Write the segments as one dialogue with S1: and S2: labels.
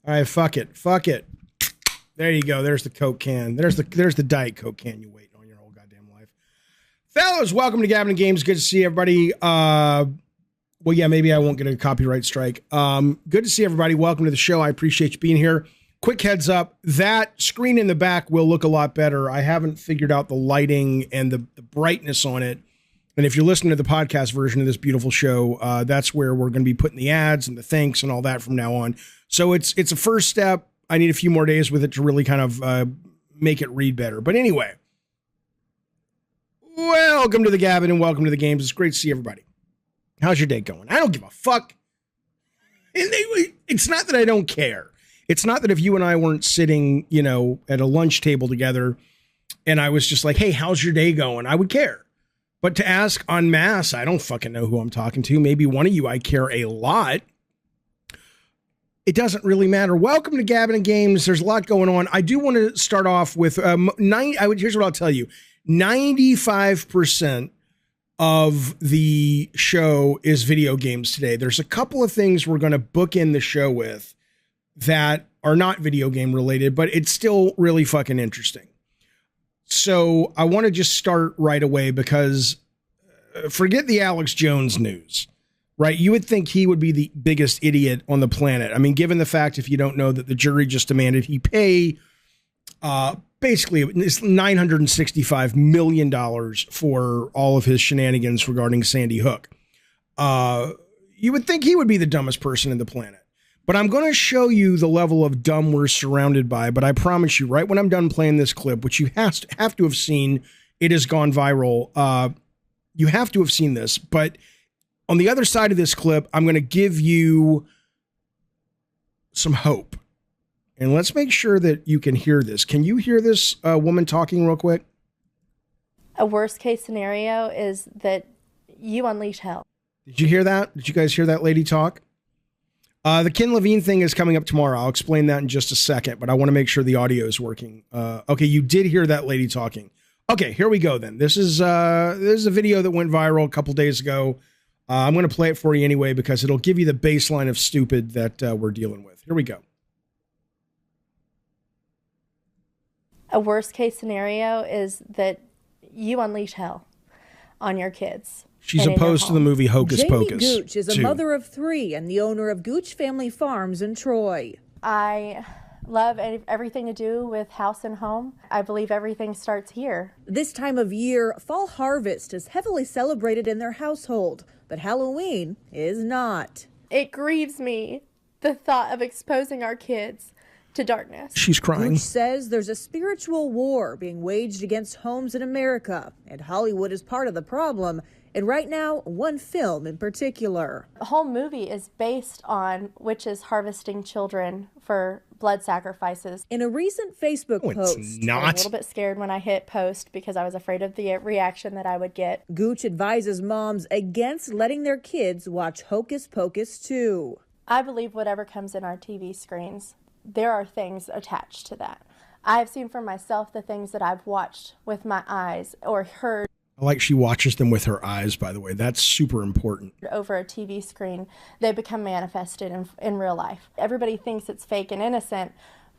S1: All right, fuck it. Fuck it. There you go. There's the Coke can. There's the Diet Coke can you waiting on your whole goddamn life. Fellas, welcome to Gabbin+Games. Good to see everybody. Well, yeah, maybe I won't get a copyright strike. Good to see everybody. Welcome to the show. I appreciate you being here. Quick heads up, that screen in the back will look a lot better. I haven't figured out the lighting and the brightness on it. And if you're listening to the podcast version of this beautiful show, that's where we're going to be putting the ads and the thanks and all that from now on. So it's a first step. I need a few more days with it to really kind of make it read better. But anyway, welcome to the Gabbin and welcome to the games. It's great to see everybody. How's your day going? I don't give a fuck. It's not that I don't care. It's not that if you and I weren't sitting, you know, at a lunch table together and I was just like, hey, how's your day going? I would care. But to ask en masse, I don't fucking know who I'm talking to. Maybe one of you I care a lot. It doesn't really matter. Welcome to Gabbin+Games. There's a lot going on. I do want to start off with here's what I'll tell you. 95% of the show is video games today. There's a couple of things we're going to bookend the show with that are not video game related, but it's still really fucking interesting. So I want to just start right away because forget the Alex Jones news, right? You would think he would be the biggest idiot on the planet. I mean, given the fact, if you don't know, that the jury just demanded he pay basically it's $965 million for all of his shenanigans regarding Sandy Hook. You would think he would be the dumbest person in the planet. But I'm going to show you the level of dumb we're surrounded by. But I promise you, right when I'm done playing this clip, which you have to have seen, it has gone viral. You have to have seen this. But on the other side of this clip, I'm going to give you some hope. And let's make sure that you can hear this. Can you hear this woman talking real quick?
S2: A worst case scenario is that you unleash hell.
S1: Did you hear that? Did you guys hear that lady talk? The Ken Levine thing is coming up tomorrow. I'll explain that in just a second, but I want to make sure the audio is working. Okay, you did hear that lady talking. Okay, here we go then. This is a video that went viral a couple days ago. I'm going to play it for you anyway because it'll give you the baseline of stupid that we're dealing with. Here we go.
S2: A worst case scenario is that you unleash hell on your kids.
S1: She's opposed to the movie Hocus Pocus.
S3: Jamie Gooch is a mother of 3 and the owner of Gooch Family Farms in Troy.
S2: I love everything to do with house and home. I believe everything starts here.
S3: This time of year, fall harvest is heavily celebrated in their household, but Halloween is not.
S2: It grieves me, the thought of exposing our kids to darkness.
S1: She's crying.
S3: Gooch says there's a spiritual war being waged against homes in America, and Hollywood is part of the problem. And right now, one film in particular.
S2: The whole movie is based on witches harvesting children for blood sacrifices.
S3: In a recent Facebook post,
S1: it's not.
S2: I was a little bit scared when I hit post because I was afraid of the reaction that I would get.
S3: Gooch advises moms against letting their kids watch Hocus Pocus 2.
S2: I believe whatever comes in our TV screens, there are things attached to that. I have seen for myself the things that I've watched with my eyes or heard.
S1: Like she watches them with her eyes, by the way. That's super important.
S2: Over a TV screen, they become manifested in real life. Everybody thinks it's fake and innocent,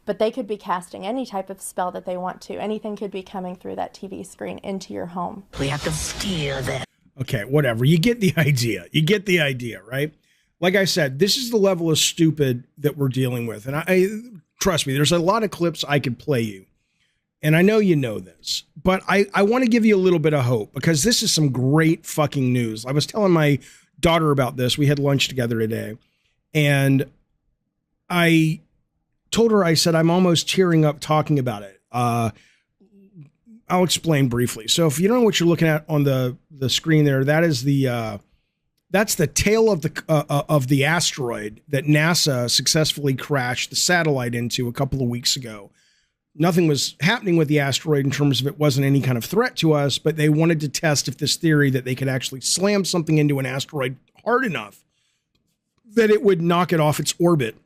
S2: but they could be casting any type of spell that they want to. Anything could be coming through that TV screen into your home.
S4: We have to steal them.
S1: Okay, whatever. You get the idea. You get the idea, right? Like I said, this is the level of stupid that we're dealing with. And I trust me, there's a lot of clips I could play you. And I know you know this, but I want to give you a little bit of hope because this is some great fucking news. I was telling my daughter about this. We had lunch together today. And I told her, I said, I'm almost tearing up talking about it. I'll explain briefly. So if you don't know what you're looking at on the screen there, that is that's the tail of the asteroid that NASA successfully crashed the satellite into a couple of weeks ago. Nothing was happening with the asteroid in terms of it wasn't any kind of threat to us, but they wanted to test if this theory that they could actually slam something into an asteroid hard enough that it would knock it off its orbit,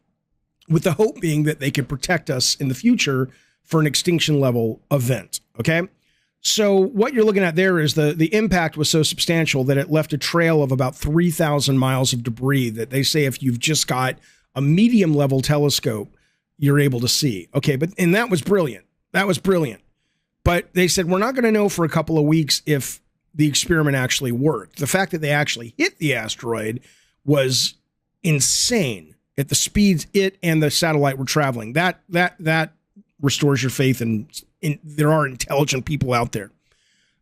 S1: with the hope being that they could protect us in the future for an extinction level event. Okay. So what you're looking at there is the impact was so substantial that it left a trail of about 3,000 miles of debris that they say if you've just got a medium level telescope, you're able to see. Okay, and that was brilliant. That was brilliant. But they said, we're not going to know for a couple of weeks if the experiment actually worked. The fact that they actually hit the asteroid was insane at the speeds it and the satellite were traveling. That restores your faith in there are intelligent people out there.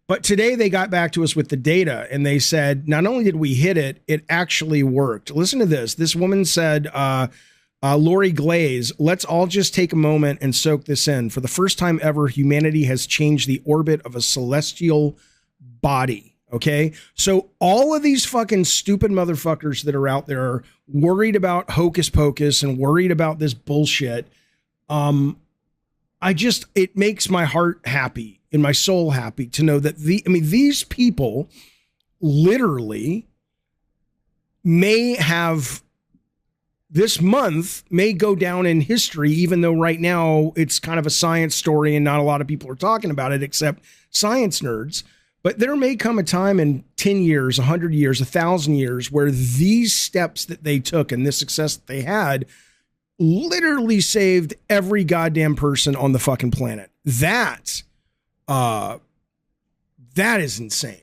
S1: But today they got back to us with the data and they said, not only did we hit it, it actually worked. Listen to this. This woman said, Lori Glaze, let's all just take a moment and soak this in. For the first time ever, humanity has changed the orbit of a celestial body. Okay. So all of these fucking stupid motherfuckers that are out there worried about Hocus Pocus and worried about this bullshit. It makes my heart happy and my soul happy to know that these people literally may have, this month may go down in history, even though right now it's kind of a science story and not a lot of people are talking about it except science nerds. But there may come a time in 10 years, 100 years, 1,000 years where these steps that they took and this success that they had literally saved every goddamn person on the fucking planet. That is insane.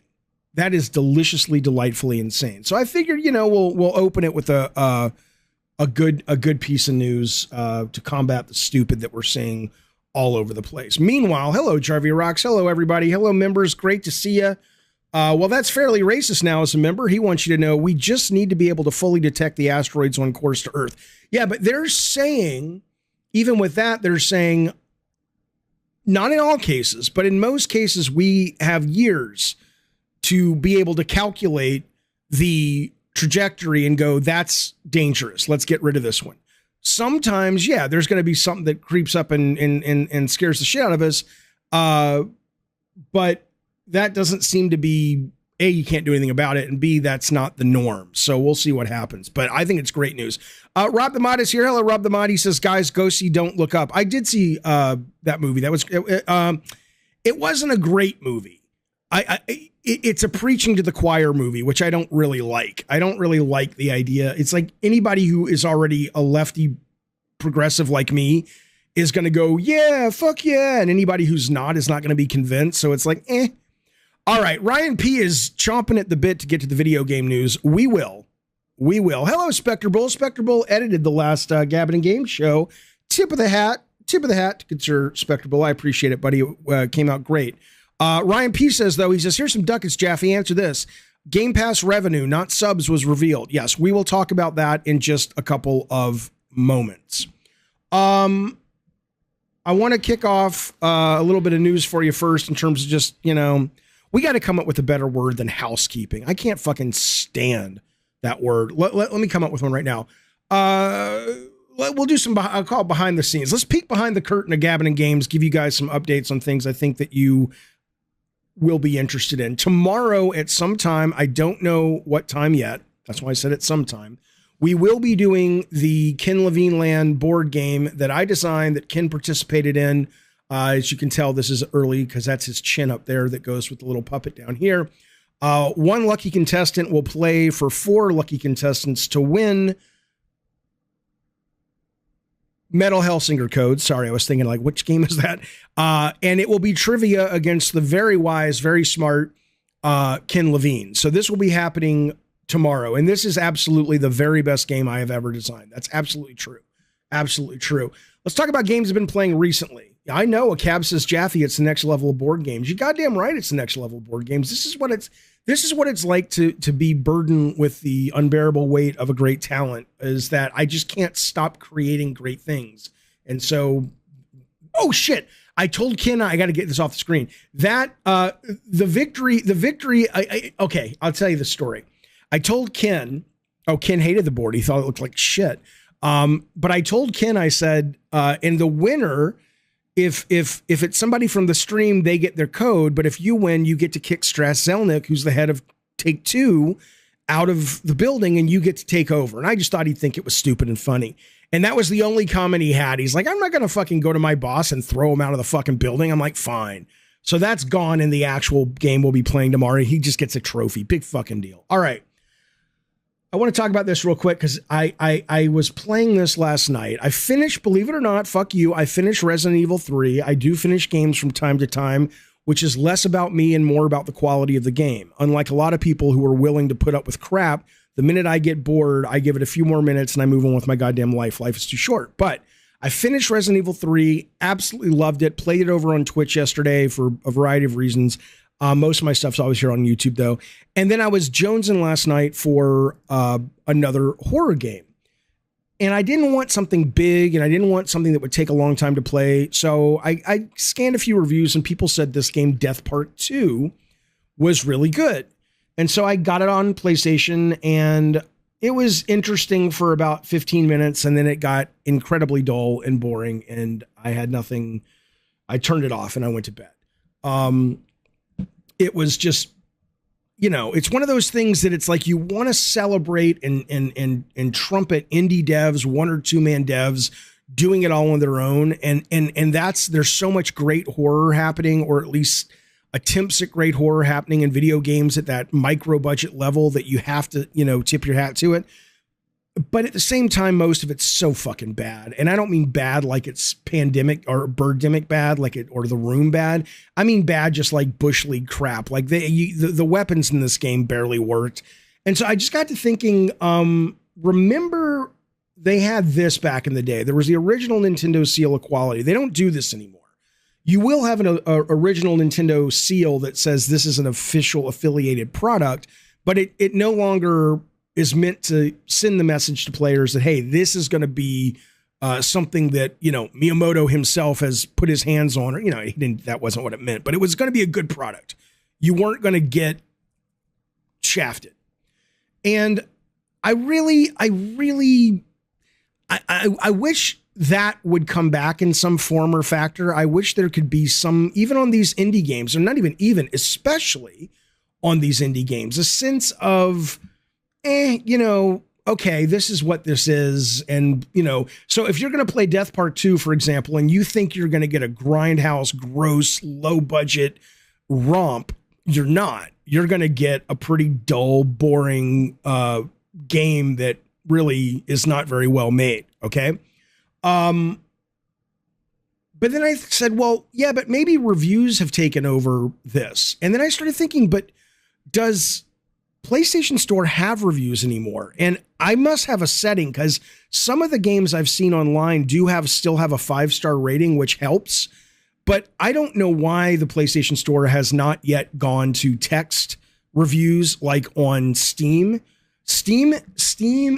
S1: That is deliciously, delightfully insane. So I figured, we'll open it with a good piece of news to combat the stupid that we're seeing all over the place. Meanwhile, hello, Jarvie Rocks. Hello, everybody. Hello, members. Great to see you. Well, that's fairly racist now as a member. He wants you to know we just need to be able to fully detect the asteroids on course to Earth. Yeah, but they're saying, even with that, they're saying, not in all cases, but in most cases, we have years to be able to calculate the trajectory and go, that's dangerous. Let's get rid of this one. Sometimes, yeah, there's going to be something that creeps up and scares the shit out of us. But that doesn't seem to be, A, you can't do anything about it, and B, that's not the norm. So we'll see what happens. But I think it's great news. Rob the Mod is here. Hello, Rob the Mod. He says, guys, go see Don't Look Up. I did see that movie. That was it wasn't a great movie. It's a preaching to the choir movie, which I don't really like. I don't really like the idea. It's like anybody who is already a lefty progressive like me is going to go, yeah, fuck yeah. And anybody who's not is not going to be convinced. So it's like, eh. All right. Ryan P is chomping at the bit to get to the video game news. We will. Hello, Spectre Bull. Spectre Bull edited the last Gabbin+Games show. Tip of the hat to good sir, Spectre Bull. I appreciate it, buddy. It came out great. Ryan P says, though, he says, here's some ducats, Jaffe. Answer this. Game Pass revenue, not subs, was revealed. Yes, we will talk about that in just a couple of moments. I want to kick off a little bit of news for you first in terms of just, we got to come up with a better word than housekeeping. I can't fucking stand that word. Let me come up with one right now. We'll do some, I'll call it behind the scenes. Let's peek behind the curtain of Gabbin+Games, give you guys some updates on things I think that you will be interested in. Tomorrow at some time, I don't know what time yet. That's why I said at some time. We will be doing the Ken Levine Land board game that I designed, that Ken participated in. As you can tell, this is early because that's his chin up there that goes with the little puppet down here. One lucky contestant will play for 4 lucky contestants to win Metal Hellsinger codes. Sorry, I was thinking like, which game is that? And it will be trivia against the very wise, very smart Ken Levine. So this will be happening tomorrow. And this is absolutely the very best game I have ever designed. That's absolutely true. Absolutely true. Let's talk about games I've been playing recently. I know a cab says, Jaffe, it's the next level of board games. You goddamn right, it's the next level of board games. This is what it's like to be burdened with the unbearable weight of a great talent, is that I just can't stop creating great things. And so, oh shit, I told Ken, I got to get this off the screen, that the victory, okay, I'll tell you the story. I told Ken, Ken hated the board. He thought it looked like shit. But I told Ken, I said, in the winner, if it's somebody from the stream, they get their code. But if you win, you get to kick Strass Zelnick, who's the head of Take Two, out of the building, and you get to take over. And I just thought he'd think it was stupid and funny. And that was the only comment he had. He's like, I'm not going to fucking go to my boss and throw him out of the fucking building. I'm like, fine. So that's gone in the actual game we'll be playing tomorrow. He just gets a trophy. Big fucking deal. All right. I want to talk about this real quick because I was playing this last night. I finished, believe it or not, fuck you, I finished Resident Evil 3. I do finish games from time to time, which is less about me and more about the quality of the game. Unlike a lot of people who are willing to put up with crap, the minute I get bored, I give it a few more minutes and I move on with my goddamn life. Life is too short. But I finished Resident Evil 3, absolutely loved it, played it over on Twitch yesterday for a variety of reasons. Most of my stuff's always here on YouTube, though. And then I was jonesing last night for another horror game. And I didn't want something big, and I didn't want something that would take a long time to play. So I scanned a few reviews, and people said this game, Death Part 2, was really good. And so I got it on PlayStation, and it was interesting for about 15 minutes, and then it got incredibly dull and boring, and I had nothing. I turned it off, and I went to bed. It was just, you know, it's one of those things that it's like you want to celebrate and trumpet indie devs, 1 or 2 man devs doing it all on their own. And that's, there's so much great horror happening, or at least attempts at great horror happening in video games at that micro budget level that you have to, you know, tip your hat to it. But at the same time, most of it's so fucking bad. And I don't mean bad like it's pandemic or birdemic bad, like it, or The Room bad. I mean bad just like Bush League crap. Like the weapons in this game barely worked. And so I just got to thinking, remember they had this back in the day. There was the original Nintendo seal of quality. They don't do this anymore. You will have an original Nintendo seal that says this is an official affiliated product, but it no longer is meant to send the message to players that, hey, this is going to be something that, you know, Miyamoto himself has put his hands on, or, you know, he didn't, that wasn't what it meant, but it was going to be a good product. You weren't going to get shafted. And I wish that would come back in some form or factor. I wish there could be some, even on these indie games, or not even, especially on these indie games, a sense of, you know, okay, this is what this is. And, you know, so if you're going to play Death Part 2, for example, and you think you're going to get a grindhouse, gross, low budget romp, you're not. You're going to get a pretty dull, boring game that really is not very well made. Okay. But then I said, well, yeah, but maybe reviews have taken over this. And then I started thinking, but does PlayStation Store have reviews anymore? And I must have a setting, because some of the games I've seen online do still have a 5-star rating, which helps. But I don't know why the PlayStation Store has not yet gone to text reviews like on Steam. Steam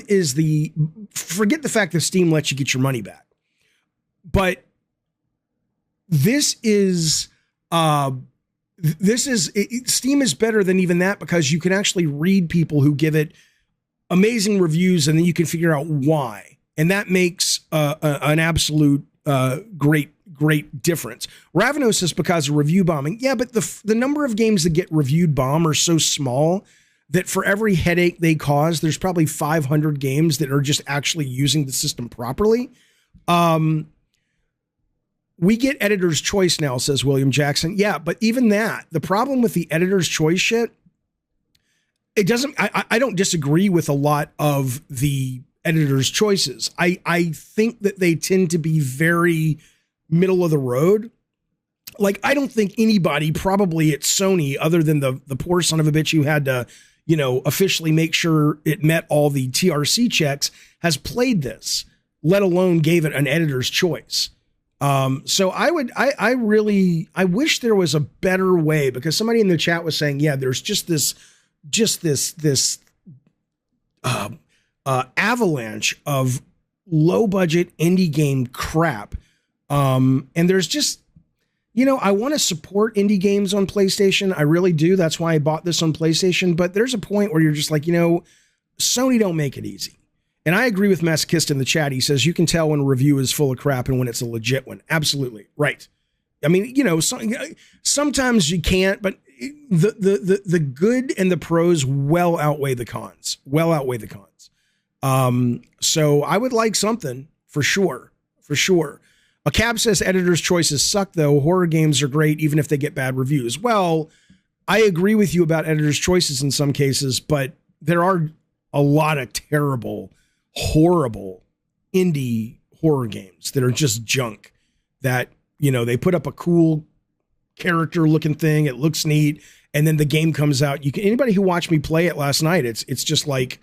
S1: is forget the fact that Steam lets you get your money back. But Steam is better than even that, because you can actually read people who give it amazing reviews, and then you can figure out why. And that makes an absolute great difference. Ravenous is because of review bombing. Yeah, but the number of games that get reviewed bomb are so small that for every headache they cause, there's probably 500 games that are just actually using the system properly. We get editor's choice now, says William Jackson. Yeah, but even that, the problem with the editor's choice shit, it doesn't, I don't disagree with a lot of the editor's choices. I think that they tend to be very middle of the road. Like, I don't think anybody probably at Sony, other than the poor son of a bitch who had to, you know, officially make sure it met all the TRC checks, has played this, let alone gave it an editor's choice. So I wish there was a better way, because somebody in the chat was saying, yeah, there's just this avalanche of low budget indie game crap. And there's just, you know, I want to support indie games on PlayStation. I really do. That's why I bought this on PlayStation. But there's a point where you're just like, you know, Sony don't make it easy. And I agree with Masochist in the chat. He says you can tell when a review is full of crap and when it's a legit one. Absolutely. Right. I mean, you know, sometimes you can't, but the good and the pros well outweigh the cons. So I would like something for sure. A Cab says editor's choices suck, though. Horror games are great, even if they get bad reviews. Well, I agree with you about editor's choices in some cases, but there are a lot of terrible, horrible indie horror games that are just junk that, you know, they put up a cool character looking thing. It looks neat. And then the game comes out. Anybody who watched me play it last night, it's just like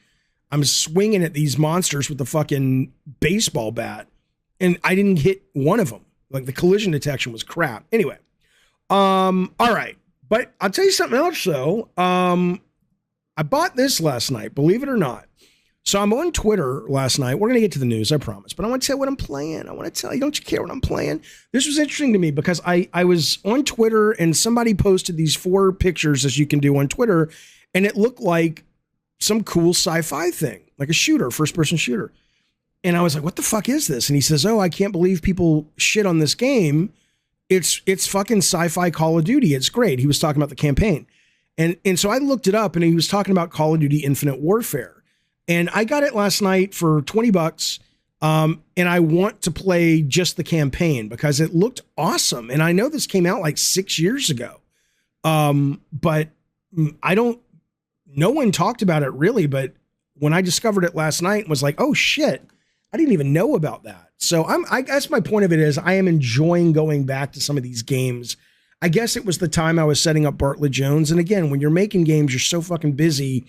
S1: I'm swinging at these monsters with the fucking baseball bat and I didn't hit one of them. Like the collision detection was crap. Anyway. All right. But I'll tell you something else though. I bought this last night, believe it or not. So I'm on Twitter last night. We're going to get to the news, I promise. But I want to tell you what I'm playing. I want to tell you, don't you care what I'm playing? This was interesting to me because I was on Twitter and somebody posted these 4 pictures, as you can do on Twitter, and it looked like some cool sci-fi thing, like a shooter, first-person shooter. And I was like, what the fuck is this? And he says, oh, I can't believe people shit on this game. It's fucking sci-fi Call of Duty. It's great. He was talking about the campaign. And so I looked it up and he was talking about Call of Duty Infinite Warfare. And I got it last night for $20. And I want to play just the campaign because it looked awesome. And I know this came out like 6 years ago. But no one talked about it really. But when I discovered it last night and was like, oh shit, I didn't even know about that. So I guess my point of it is I am enjoying going back to some of these games. I guess it was the time I was setting up Bartlett Jones. And again, when you're making games, you're so fucking busy,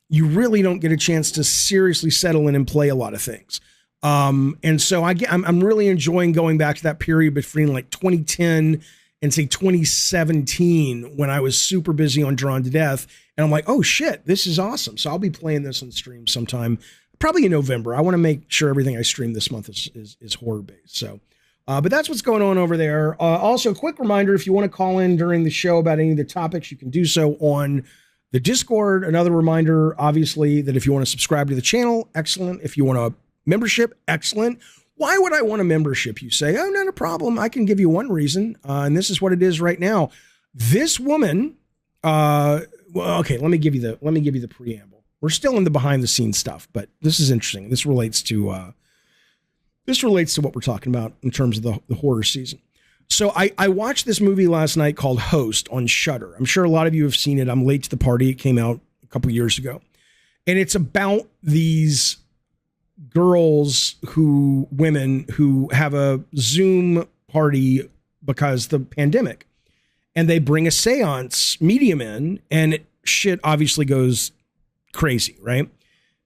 S1: you really don't get a chance to seriously settle in and play a lot of things. And so I'm really enjoying going back to that period between like 2010 and say 2017 when I was super busy on Drawn to Death. And I'm like, oh shit, this is awesome. So I'll be playing this on stream sometime, probably in November. I want to make sure everything I stream this month is horror based. So, but that's what's going on over there. Also, quick reminder, if you want to call in during the show about any of the topics, you can do so on the Discord. Another reminder, obviously, that if you want to subscribe to the channel, excellent. If you want a membership, excellent. Why would I want a membership? You say, oh, not a problem. I can give you one reason. And this is what it is right now. This woman, well, okay, let me give you the preamble. We're still in the behind the scenes stuff, but this is interesting. This relates to what we're talking about in terms of the horror season. So I watched this movie last night called Host on Shudder. I'm sure a lot of you have seen it. I'm late to the party. It came out a couple years ago. And it's about these women who have a Zoom party because the pandemic. And they bring a seance medium in and shit obviously goes crazy, right?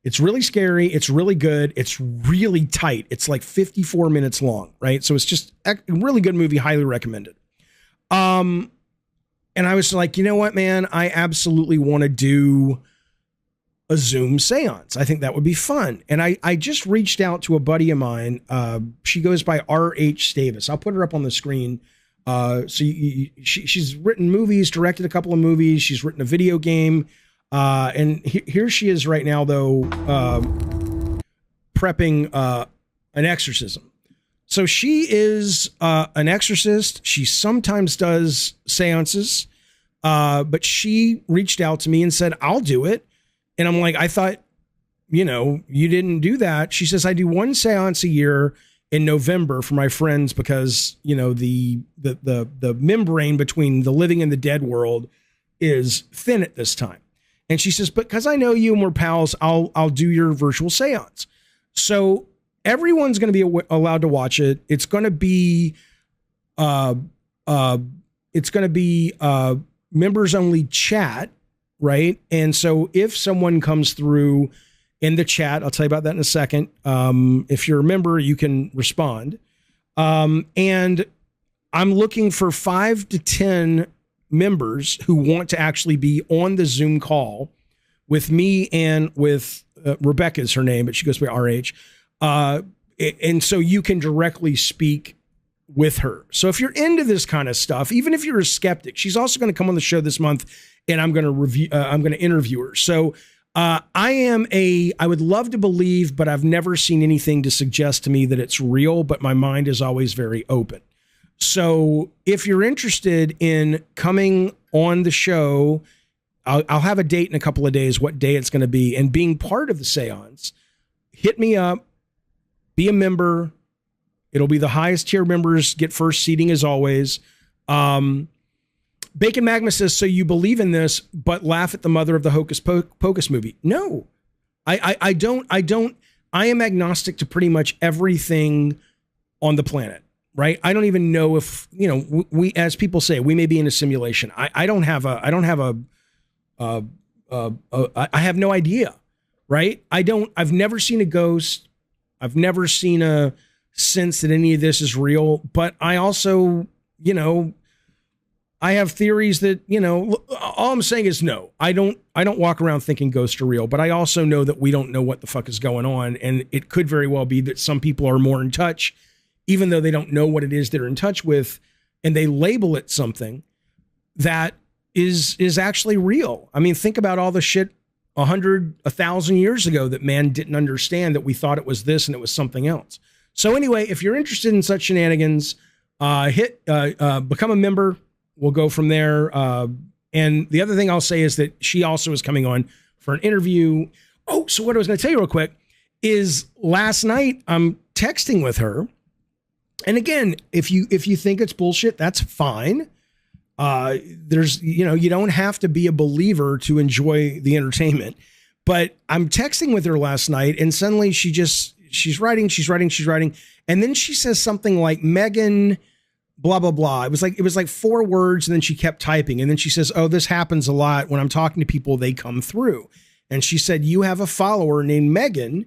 S1: It's really scary. It's really good. It's really tight. It's like 54 minutes long, right? So it's just a really good movie. Highly recommended. And I was like, you know what, man? I absolutely want to do a Zoom seance. I think that would be fun. And I just reached out to a buddy of mine. She goes by R.H. Stavis. I'll put her up on the screen. She's written movies, directed a couple of movies. She's written a video game. And here she is right now, though, prepping an exorcism. So she is an exorcist. She sometimes does seances, but she reached out to me and said, I'll do it. And I'm like, I thought, you didn't do that. She says, I do one seance a year in November for my friends because, the membrane between the living and the dead world is thin at this time. And she says, because I know you and we're pals, I'll do your virtual seance. So everyone's going to be allowed to watch it. It's going to be, members only chat, right? And so if someone comes through in the chat, I'll tell you about that in a second. If you're a member, you can respond. And I'm looking for 5 to 10 members who want to actually be on the Zoom call with me and with Rebecca is her name, but she goes by RH. And so you can directly speak with her. So if you're into this kind of stuff, even if you're a skeptic, she's also going to come on the show this month and I'm going to interview her. So I would love to believe, but I've never seen anything to suggest to me that it's real, but my mind is always very open. So if you're interested in coming on the show, I'll have a date in a couple of days, what day it's going to be, and being part of the seance, hit me up, be a member. It'll be the highest tier members get first seating as always. Bacon Magma says, so you believe in this, but laugh at the mother of the Hocus Pocus movie. No, I am agnostic to pretty much everything on the planet, right? I don't even know if, you know, we, as people say, we may be in a simulation. I have no idea, right? I've never seen a ghost. I've never seen a sense that any of this is real, but I also, you know, I have theories that, you know, all I'm saying is no, I don't walk around thinking ghosts are real, but I also know that we don't know what the fuck is going on. And it could very well be that some people are more in touch, even though they don't know what it is they're in touch with, and they label it something that is actually real. I mean, think about all the shit 100, 1,000 years ago that man didn't understand, that we thought it was this and it was something else. So anyway, if you're interested in such shenanigans, become a member. We'll go from there. And the other thing I'll say is that she also is coming on for an interview. Oh, so what I was going to tell you real quick is last night I'm texting with her. And again, if you think it's bullshit, that's fine. There's, you know, you don't have to be a believer to enjoy the entertainment. But I'm texting with her last night, and suddenly she's writing. And then she says something like, Megan, blah, blah, blah. It was like 4 words, and then she kept typing. And then she says, oh, this happens a lot. When I'm talking to people, they come through. And she said, you have a follower named Megan,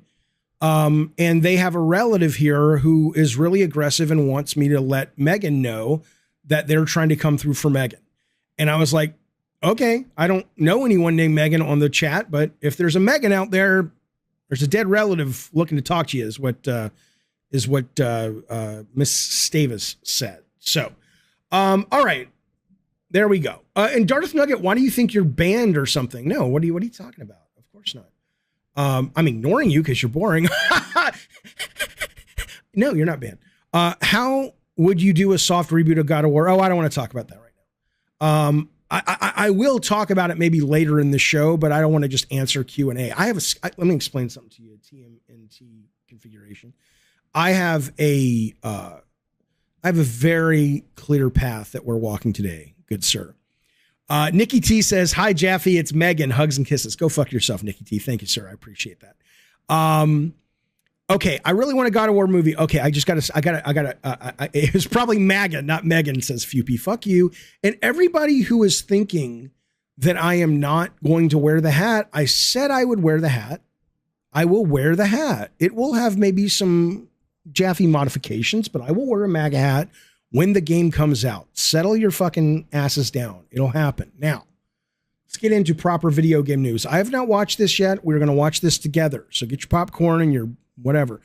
S1: and they have a relative here who is really aggressive and wants me to let Megan know that they're trying to come through for Megan. And I was like, okay, I don't know anyone named Megan on the chat, but if there's a Megan out there, there's a dead relative looking to talk to you, is what Miss Stavis said. So, all right, there we go. And Darth Nugget, why do you think you're banned or something? No, what are you talking about? Of course not. I'm ignoring you because you're boring. No, you're not banned. How would you do a soft reboot of God of War? Oh, I don't want to talk about that right now. I will talk about it maybe later in the show, but I don't want to just answer Q&A. Let me explain something to you. TMNT configuration. I have a very clear path that we're walking today. Good sir. Nikki T says, hi, Jaffe. It's Megan. Hugs and kisses. Go fuck yourself, Nikki T. Thank you, sir. I appreciate that. Okay. I really want a God of War movie. Okay. It was probably MAGA, not Megan, says Fupy. Fuck you. And everybody who is thinking that I am not going to wear the hat, I said I would wear the hat. I will wear the hat. It will have maybe some Jaffe modifications, but I will wear a MAGA hat when the game comes out. Settle your fucking asses down. It'll happen. Now, let's get into proper video game news. I have not watched this yet. We're going to watch this together. So get your popcorn and your whatever.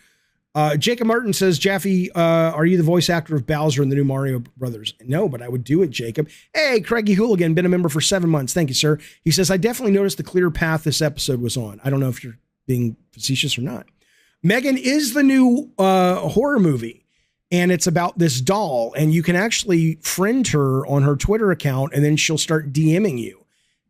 S1: Jacob Martin says, Jaffe, are you the voice actor of Bowser in the new Mario Brothers? No, but I would do it, Jacob. Hey, Craigie Hooligan, been a member for 7 months. Thank you, sir. He says, I definitely noticed the clear path this episode was on. I don't know if you're being facetious or not. Megan is the new horror movie, and it's about this doll, and you can actually friend her on her Twitter account, and then she'll start DMing you.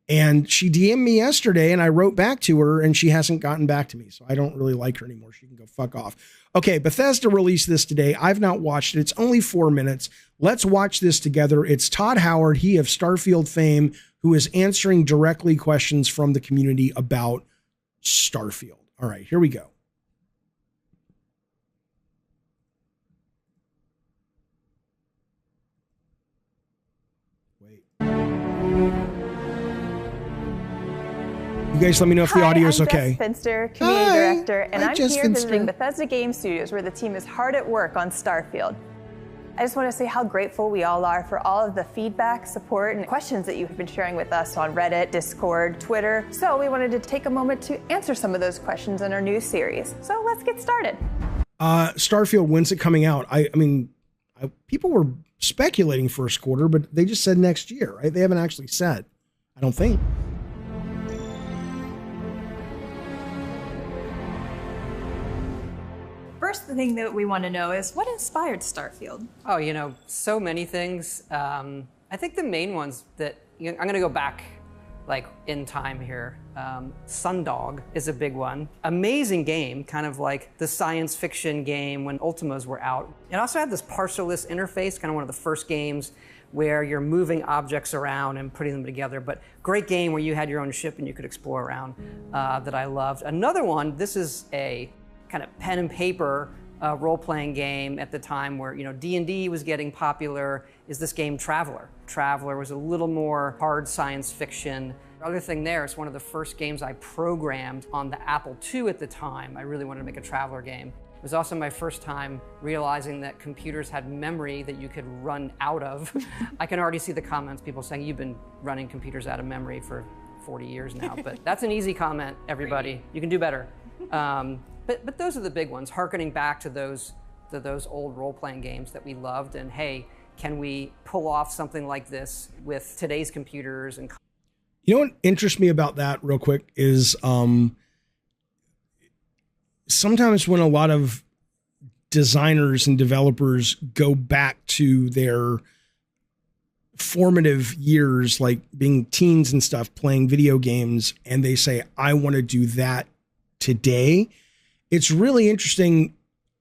S1: And she DM'd me yesterday, and I wrote back to her, and she hasn't gotten back to me, so I don't really like her anymore. She can go fuck off. Okay, Bethesda released this today. I've not watched it. It's only 4 minutes. Let's watch this together. It's Todd Howard, he of Starfield fame, who is answering directly questions from the community about Starfield. All right, here we go. You guys let me know if the audio is okay.
S4: I'm Jess Finster, Community Director, and I'm here visiting Bethesda Game Studios, where the team is hard at work on Starfield. I just want to say how grateful we all are for all of the feedback, support, and questions that you've been sharing with us on Reddit, Discord, Twitter. So we wanted to take a moment to answer some of those questions in our new series. So let's get started.
S1: Starfield, when's it coming out? I mean, people were speculating first quarter, but they just said next year, right? They haven't actually said, I don't think.
S5: First thing that we want to know is what inspired Starfield?
S6: Oh, you know, so many things. I think the main ones that I'm going to go back like in time here. Sundog is a big one. Amazing game, kind of like the science fiction game when Ultimas were out. It also had this partialist interface, kind of one of the first games where you're moving objects around and putting them together, but great game where you had your own ship and you could explore around that I loved. Another one, this is a kind of pen and paper role-playing game at the time where, you know, D&D was getting popular, is this game Traveler. Traveler was a little more hard science fiction. The other thing there, it's one of the first games I programmed on the Apple II at the time. I really wanted to make a Traveler game. It was also my first time realizing that computers had memory that you could run out of. I can already see the comments, people saying, you've been running computers out of memory for 40 years now, but that's an easy comment, everybody. You can do better. But those are the big ones, hearkening back to those old role-playing games that we loved, and hey, can we pull off something like this with today's computers? And
S1: you know what interests me about that real quick is sometimes when a lot of designers and developers go back to their formative years, like being teens and stuff, playing video games, and they say, I want to do that today. It's really interesting.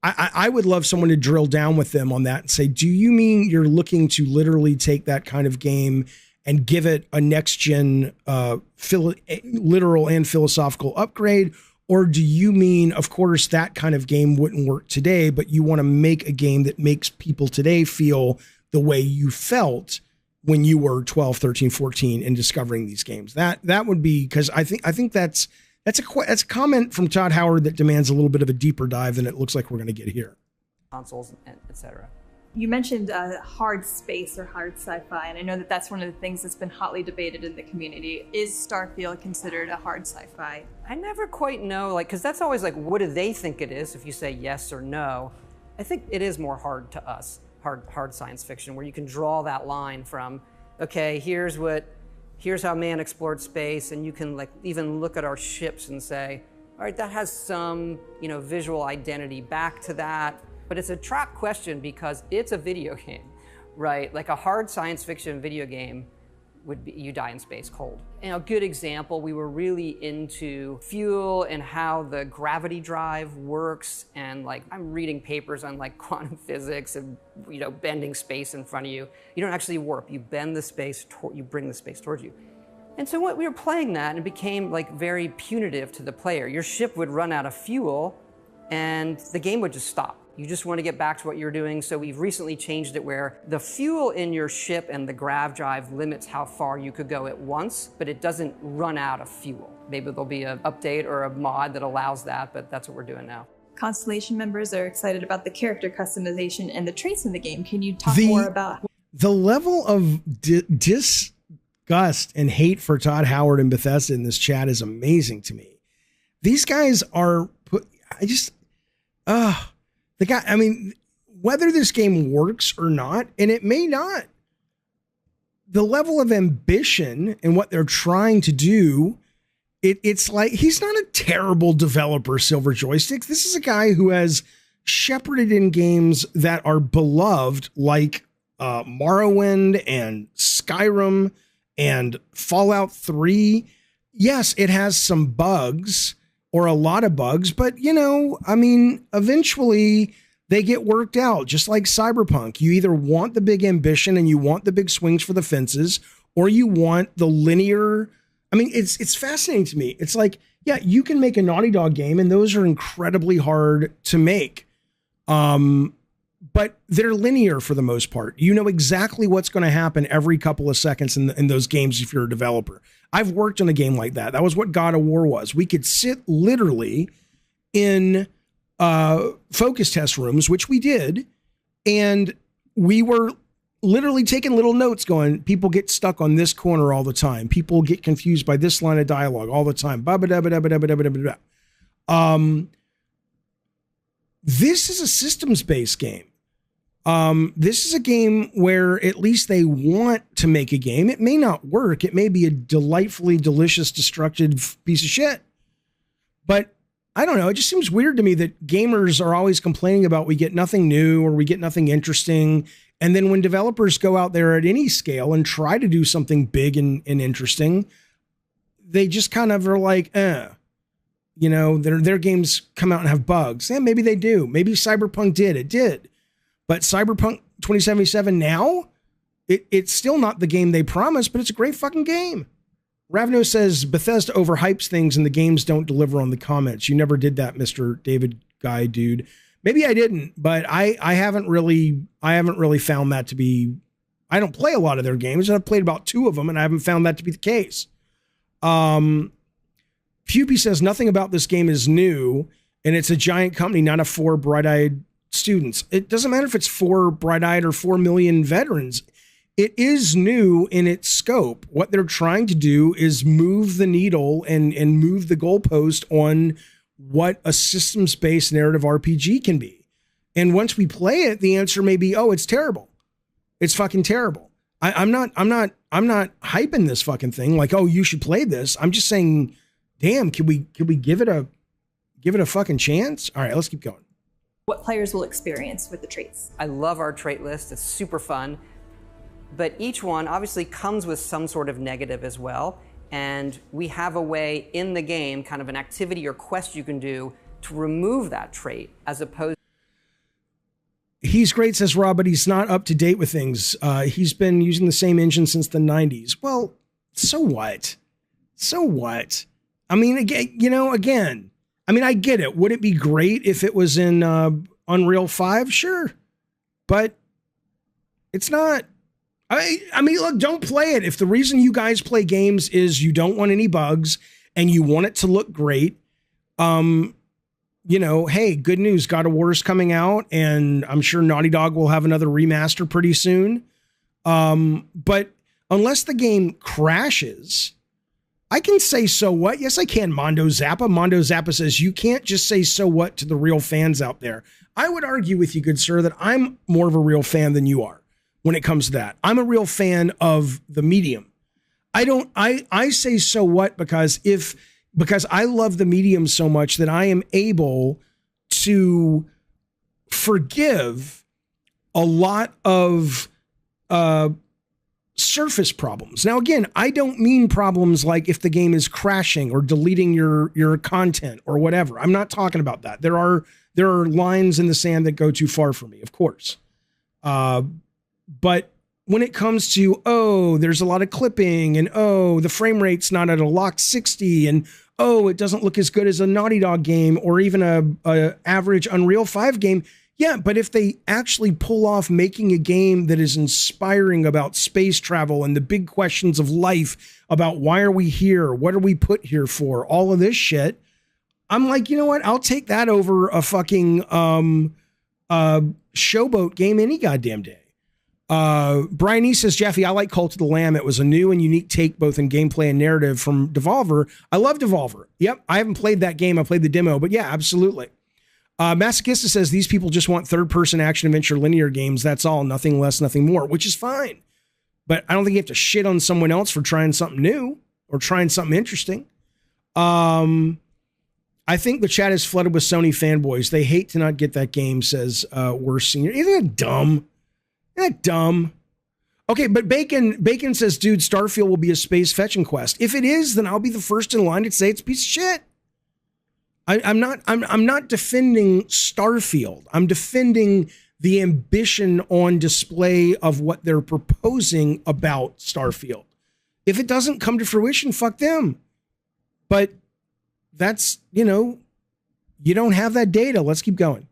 S1: I would love someone to drill down with them on that and say, do you mean you're looking to literally take that kind of game and give it a next gen literal and philosophical upgrade? Or do you mean, of course, that kind of game wouldn't work today, but you want to make a game that makes people today feel the way you felt when you were 12, 13, 14 and discovering these games? That would be, because I think that's a comment from Todd Howard that demands a little bit of a deeper dive than it looks like we're going to get here.
S6: Consoles, etc.
S5: You mentioned hard space or hard sci-fi, and I know that that's one of the things that's been hotly debated in the community. Is Starfield considered a hard sci-fi?
S6: I never quite know, like, because that's always like, what do they think it is if you say yes or no? I think it is more hard to us, hard science fiction, where you can draw that line from, okay, here's how man explored space, and you can like even look at our ships and say, all right, that has some, you know, visual identity back to that. But it's a trap question because it's a video game, right? Like a hard science fiction video game would be, you die in space cold. And a good example, we were really into fuel and how the gravity drive works. And like, I'm reading papers on like quantum physics and, you know, bending space in front of you. You don't actually warp, you bend the space, you bring the space towards you. And so we were playing that and it became like very punitive to the player. Your ship would run out of fuel and the game would just stop. You just want to get back to what you're doing. So we've recently changed it where the fuel in your ship and the grav drive limits how far you could go at once, but it doesn't run out of fuel. Maybe there'll be an update or a mod that allows that, but that's what we're doing now.
S5: Constellation members are excited about the character customization and the traits in the game. Can you talk more about
S1: the level of disgust and hate for Todd Howard and Bethesda in this chat is amazing to me. These guys are the guy, I mean, whether this game works or not, and it may not, the level of ambition and what they're trying to do, it's like, he's not a terrible developer, Silver Joysticks. This is a guy who has shepherded in games that are beloved, like Morrowind and Skyrim and Fallout 3. Yes, it has some bugs, or a lot of bugs, but you know, I mean, eventually they get worked out, just like Cyberpunk. You either want the big ambition and you want the big swings for the fences, or you want the linear. I mean, it's fascinating to me. It's like, yeah, you can make a Naughty Dog game and those are incredibly hard to make. But they're linear for the most part. You know exactly what's going to happen every couple of seconds in those games if you're a developer. I've worked on a game like that. That was what God of War was. We could sit literally in focus test rooms, which we did, and we were literally taking little notes going, people get stuck on this corner all the time. People get confused by this line of dialogue all the time. This is a systems-based game. This is a game where at least they want to make a game. It may not work. It may be a delightfully delicious, destructive piece of shit. But I don't know. It just seems weird to me that gamers are always complaining about we get nothing new or we get nothing interesting. And then when developers go out there at any scale and try to do something big and interesting, they just kind of are like, you know, their games come out and have bugs. Yeah, maybe they do. Maybe Cyberpunk did. It did. But Cyberpunk 2077 now, it's still not the game they promised, but it's a great fucking game. Ravno says Bethesda overhypes things and the games don't deliver on the comments. You never did that, Mr. David Guy, dude. Maybe I didn't, but I haven't really found that to be. I don't play a lot of their games, and I've played about 2 of them, and I haven't found that to be the case. Puby says nothing about this game is new, and it's a giant company, not a 4 bright-eyed students. It doesn't matter if it's 4 bright-eyed or 4 million veterans. It is new in its scope. What they're trying to do is move the needle and move the goalpost on what a systems-based narrative RPG can be. And once we play it, the answer may be, oh, it's terrible. It's fucking terrible. I'm not hyping this fucking thing like, oh, you should play this. I'm just saying, damn, can we give it a fucking chance? All right, let's keep going.
S5: What players will experience with the traits.
S6: I love our trait list. It's super fun. But each one obviously comes with some sort of negative as well. And we have a way in the game, kind of an activity or quest you can do to remove that trait as opposed.
S1: He's great, says Rob, but he's not up to date with things. He's been using the same engine since the 90s. Well, so what? So what? I mean, again, I mean, I get it. Would it be great if it was in Unreal 5? Sure. But it's not. I mean, look, don't play it. If the reason you guys play games is you don't want any bugs and you want it to look great, you know, hey, good news. God of War is coming out, and I'm sure Naughty Dog will have another remaster pretty soon. But unless the game crashes, I can say so what? Yes, I can, Mondo Zappa. Mondo Zappa says you can't just say so what to the real fans out there. I would argue with you, good sir, that I'm more of a real fan than you are. When it comes to that, I'm a real fan of the medium. I say so what because I love the medium so much that I am able to forgive a lot of surface problems. Now, again, I don't mean problems like if the game is crashing or deleting your content or whatever. I'm not talking about that. There are lines in the sand that go too far for me, of course. But when it comes to, oh, there's a lot of clipping and, oh, the frame rate's not at a locked 60 and, oh, it doesn't look as good as a Naughty Dog game or even a average Unreal 5 game. Yeah, but if they actually pull off making a game that is inspiring about space travel and the big questions of life about why are we here? What are we put here for? All of this shit. I'm like, you know what? I'll take that over a fucking showboat game any goddamn day. Brian E says, Jeffy, I like Cult of the Lamb. It was a new and unique take both in gameplay and narrative from Devolver. I love Devolver. Yep, I haven't played that game. I played the demo, but yeah, absolutely. Masochista says these people just want third-person action-adventure linear games. That's all, nothing less, nothing more, which is fine. But I don't think you have to shit on someone else for trying something new or trying something interesting. I think the chat is flooded with Sony fanboys. They hate to not get that game, says Worst Senior. Isn't that dumb? Isn't that dumb? Okay, but Bacon says, dude, Starfield will be a space fetching quest. If it is, then I'll be the first in line to say it's a piece of shit. I'm not defending Starfield. I'm defending the ambition on display of what they're proposing about Starfield. If it doesn't come to fruition, fuck them. But that's, you know, you don't have that data. Let's keep going.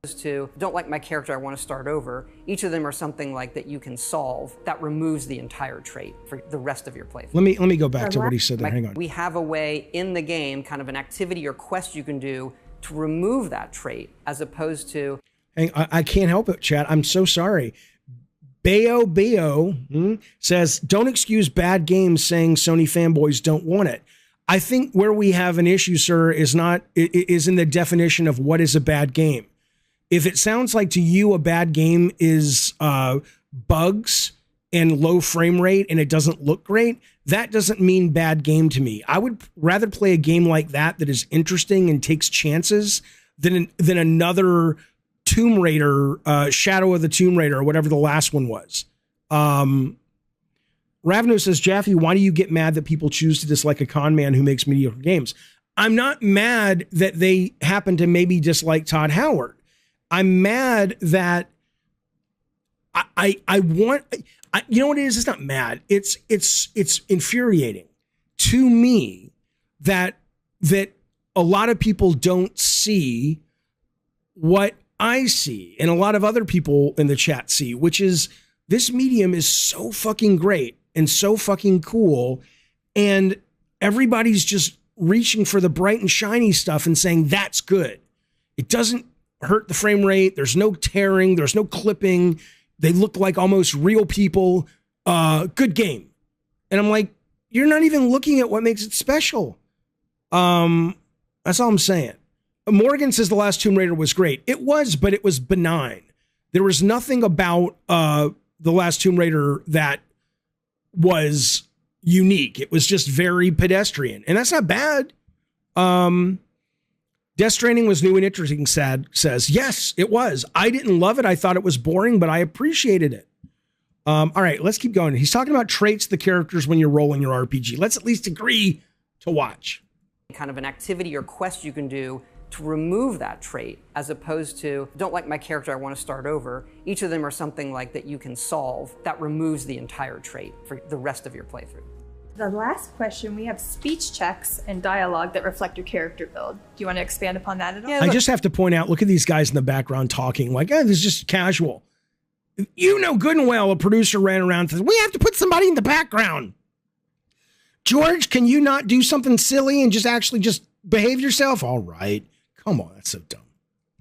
S6: To don't like my character, I want to start over. Each of them are something like that you can solve that removes the entire trait for the rest of your playthrough.
S1: Let me go back to what he said there. Hang on.
S6: We have a way in the game, kind of an activity or quest you can do to remove that trait as opposed to.
S1: I can't help it, chat. I'm so sorry. Bayo says, don't excuse bad games saying Sony fanboys don't want it. I think where we have an issue, sir, is in the definition of what is a bad game. If it sounds like to you a bad game is bugs and low frame rate and it doesn't look great, that doesn't mean bad game to me. I would rather play a game like that is interesting and takes chances than another Tomb Raider, Shadow of the Tomb Raider, or whatever the last one was. Ravno says, Jaffe, why do you get mad that people choose to dislike a con man who makes mediocre games? I'm not mad that they happen to maybe dislike Todd Howard. I'm mad that I want, you know what it is? It's not mad. It's infuriating to me that a lot of people don't see what I see and a lot of other people in the chat see, which is this medium is so fucking great and so fucking cool. And everybody's just reaching for the bright and shiny stuff and saying that's good. It doesn't hurt the frame rate. There's no tearing. There's no clipping. They look like almost real people. Good game. And I'm like, you're not even looking at what makes it special. That's all I'm saying. Morgan says the last Tomb Raider was great. It was, but it was benign. There was nothing about the last Tomb Raider that was unique. It was just very pedestrian, and that's not bad. Death Stranding was new and interesting, Sad says. Yes, it was. I didn't love it. I thought it was boring, but I appreciated it. All right, let's keep going. He's talking about traits of the characters when you're rolling your RPG. Let's at least agree to watch.
S6: Kind of an activity or quest you can do to remove that trait, as opposed to, don't like my character, I want to start over. Each of them are something like that you can solve that removes the entire trait for the rest of your playthrough.
S5: The last question, we have speech checks and dialogue that reflect your character build. Do you want to expand upon that at all?
S6: Yeah,
S1: I just have to point out, look at these guys in the background talking like, this is just casual. You know good and well a producer ran around and says, we have to put somebody in the background. George, can you not do something silly and just actually just behave yourself? All right. Come on, that's so dumb.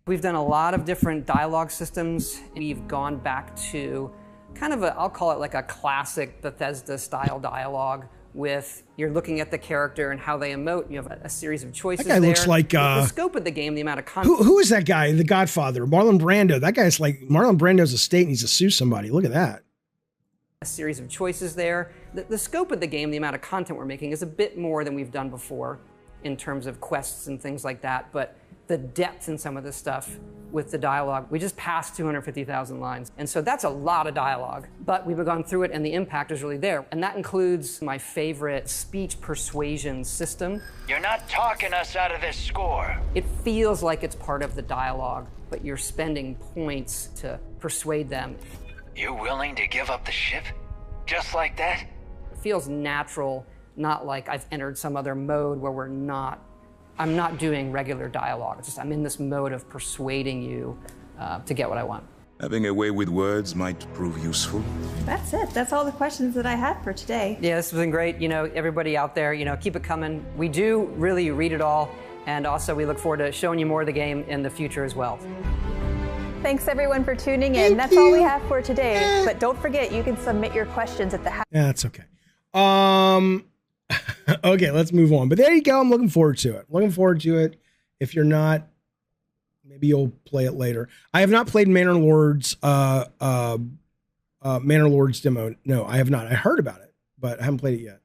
S6: We've done a lot of different dialogue systems. We've gone back to kind of I'll call it like a classic Bethesda style dialogue with you're looking at the character and how they emote. You have a series of choices
S1: that guy
S6: there.
S1: Looks like
S6: the scope of the game, the amount of content.
S1: Who is that guy? The Godfather, Marlon Brando. That guy's like Marlon Brando's estate needs to sue somebody. Look at that.
S6: A series of choices there. The scope of the game, the amount of content we're making is a bit more than we've done before in terms of quests and things like that. But the depth in some of this stuff with the dialogue, we just passed 250,000 lines. And so that's a lot of dialogue, but we've gone through it and the impact is really there. And that includes my favorite speech persuasion system.
S7: You're not talking us out of this score.
S6: It feels like it's part of the dialogue, but you're spending points to persuade them.
S7: You willing to give up the ship? Just like that?
S6: It feels natural, not like I've entered some other mode where I'm not doing regular dialogue. It's just I'm in this mode of persuading you to get what I want.
S8: Having a way with words might prove useful.
S5: That's it. That's all the questions that I had for today.
S6: Yeah, this has been great. You know, everybody out there, you know, keep it coming. We do really read it all. And also we look forward to showing you more of the game in the future as well.
S4: Thanks everyone for tuning in. That's all we have for today. But don't forget, you can submit your questions at the
S1: Yeah, that's okay. Okay, let's move on. But there you go. I'm looking forward to it. If you're not, maybe you'll play it later. I have not played Manor Lord's demo. No, I have not. I heard about it, but I haven't played it yet.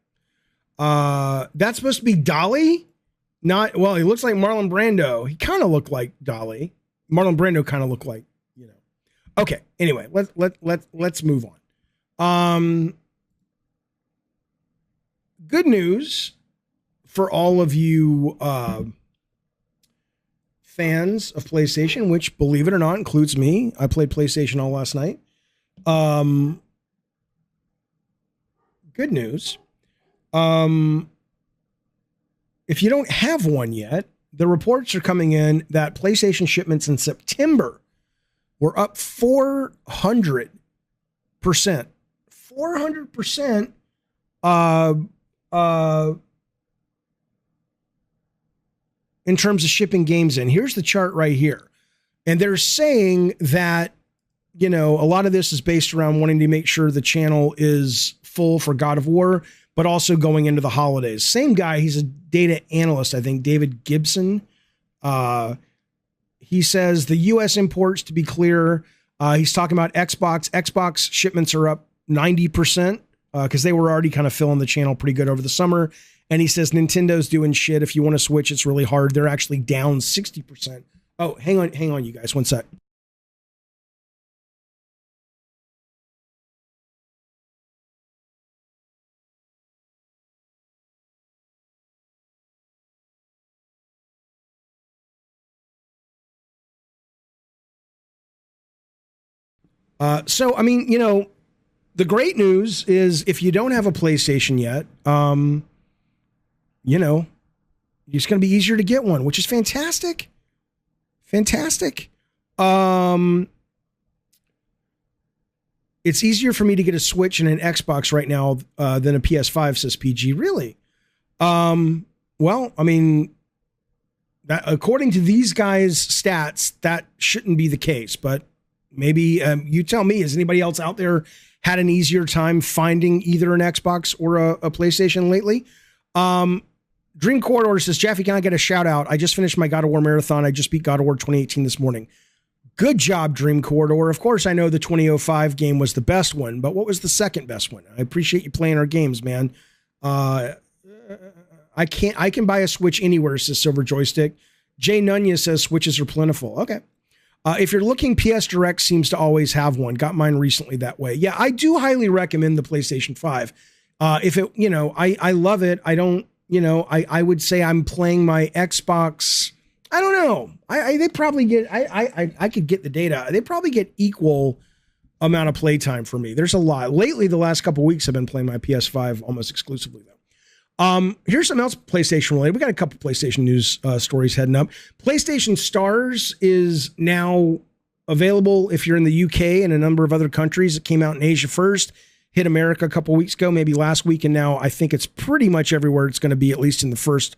S1: That's supposed to be Dolly. Not well. He looks like Marlon Brando. He kind of looked like Dolly. Marlon Brando kind of looked like, you know. Okay. Anyway, let's move on. Good news for all of you fans of PlayStation, which, believe it or not, includes me. I played PlayStation all last night. Good news. If you don't have one yet, the reports are coming in that PlayStation shipments in September were up 400%. 400% in terms of shipping games in. Here's the chart right here. And they're saying that, you know, a lot of this is based around wanting to make sure the channel is full for God of War, but also going into the holidays. Same guy, he's a data analyst, I think, David Gibson. He says the U.S. imports, to be clear, he's talking about Xbox. Xbox shipments are up 90% because they were already kind of filling the channel pretty good over the summer. And he says Nintendo's doing shit. If you want to switch, it's really hard. They're actually down 60%. Oh, hang on, you guys. One sec. So, I mean, you know, the great news is if you don't have a PlayStation yet, you know, it's going to be easier to get one, which is fantastic. Fantastic. It's easier for me to get a Switch and an Xbox right now than a PS5, says PG. Really? Well, I mean, that, according to these guys' stats, that shouldn't be the case. But maybe you tell me, has anybody else out there had an easier time finding either an Xbox or a PlayStation lately? Dream Corridor says, Jaffe, can I get a shout out? I just finished my God of War marathon. I just beat God of War 2018 this morning. Good job, Dream Corridor. Of course, I know the 2005 game was the best one, but what was the second best one? I appreciate you playing our games, man. I can buy a Switch anywhere, says Silver Joystick. Jay Nunya says Switches are plentiful. Okay. If you're looking, PS Direct seems to always have one. Got mine recently that way. Yeah, I do highly recommend the PlayStation 5. If it, you know, I love it. I don't, you know, I would say I'm playing my Xbox. I don't know. They probably get, I could get the data. They probably get equal amount of playtime for me. There's a lot. Lately, the last couple of weeks, I've been playing my PS5 almost exclusively though. Here's something else PlayStation related. We got a couple PlayStation news stories heading up. PlayStation Stars is now available if you're in the UK and a number of other countries. It came out in Asia first, hit America a couple weeks ago, maybe last week, and now I think it's pretty much everywhere it's going to be, at least in the first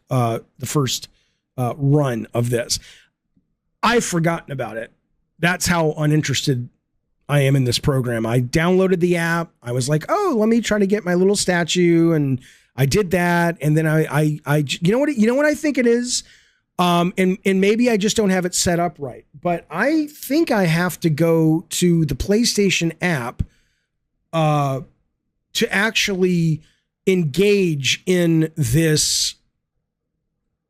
S1: run of this. I've forgotten about it. That's how uninterested I am in this program. I downloaded the app. I was like, oh, let me try to get my little statue, and I did that, and then I you know what I think it is, and maybe I just don't have it set up right. But I think I have to go to the PlayStation app to actually engage in this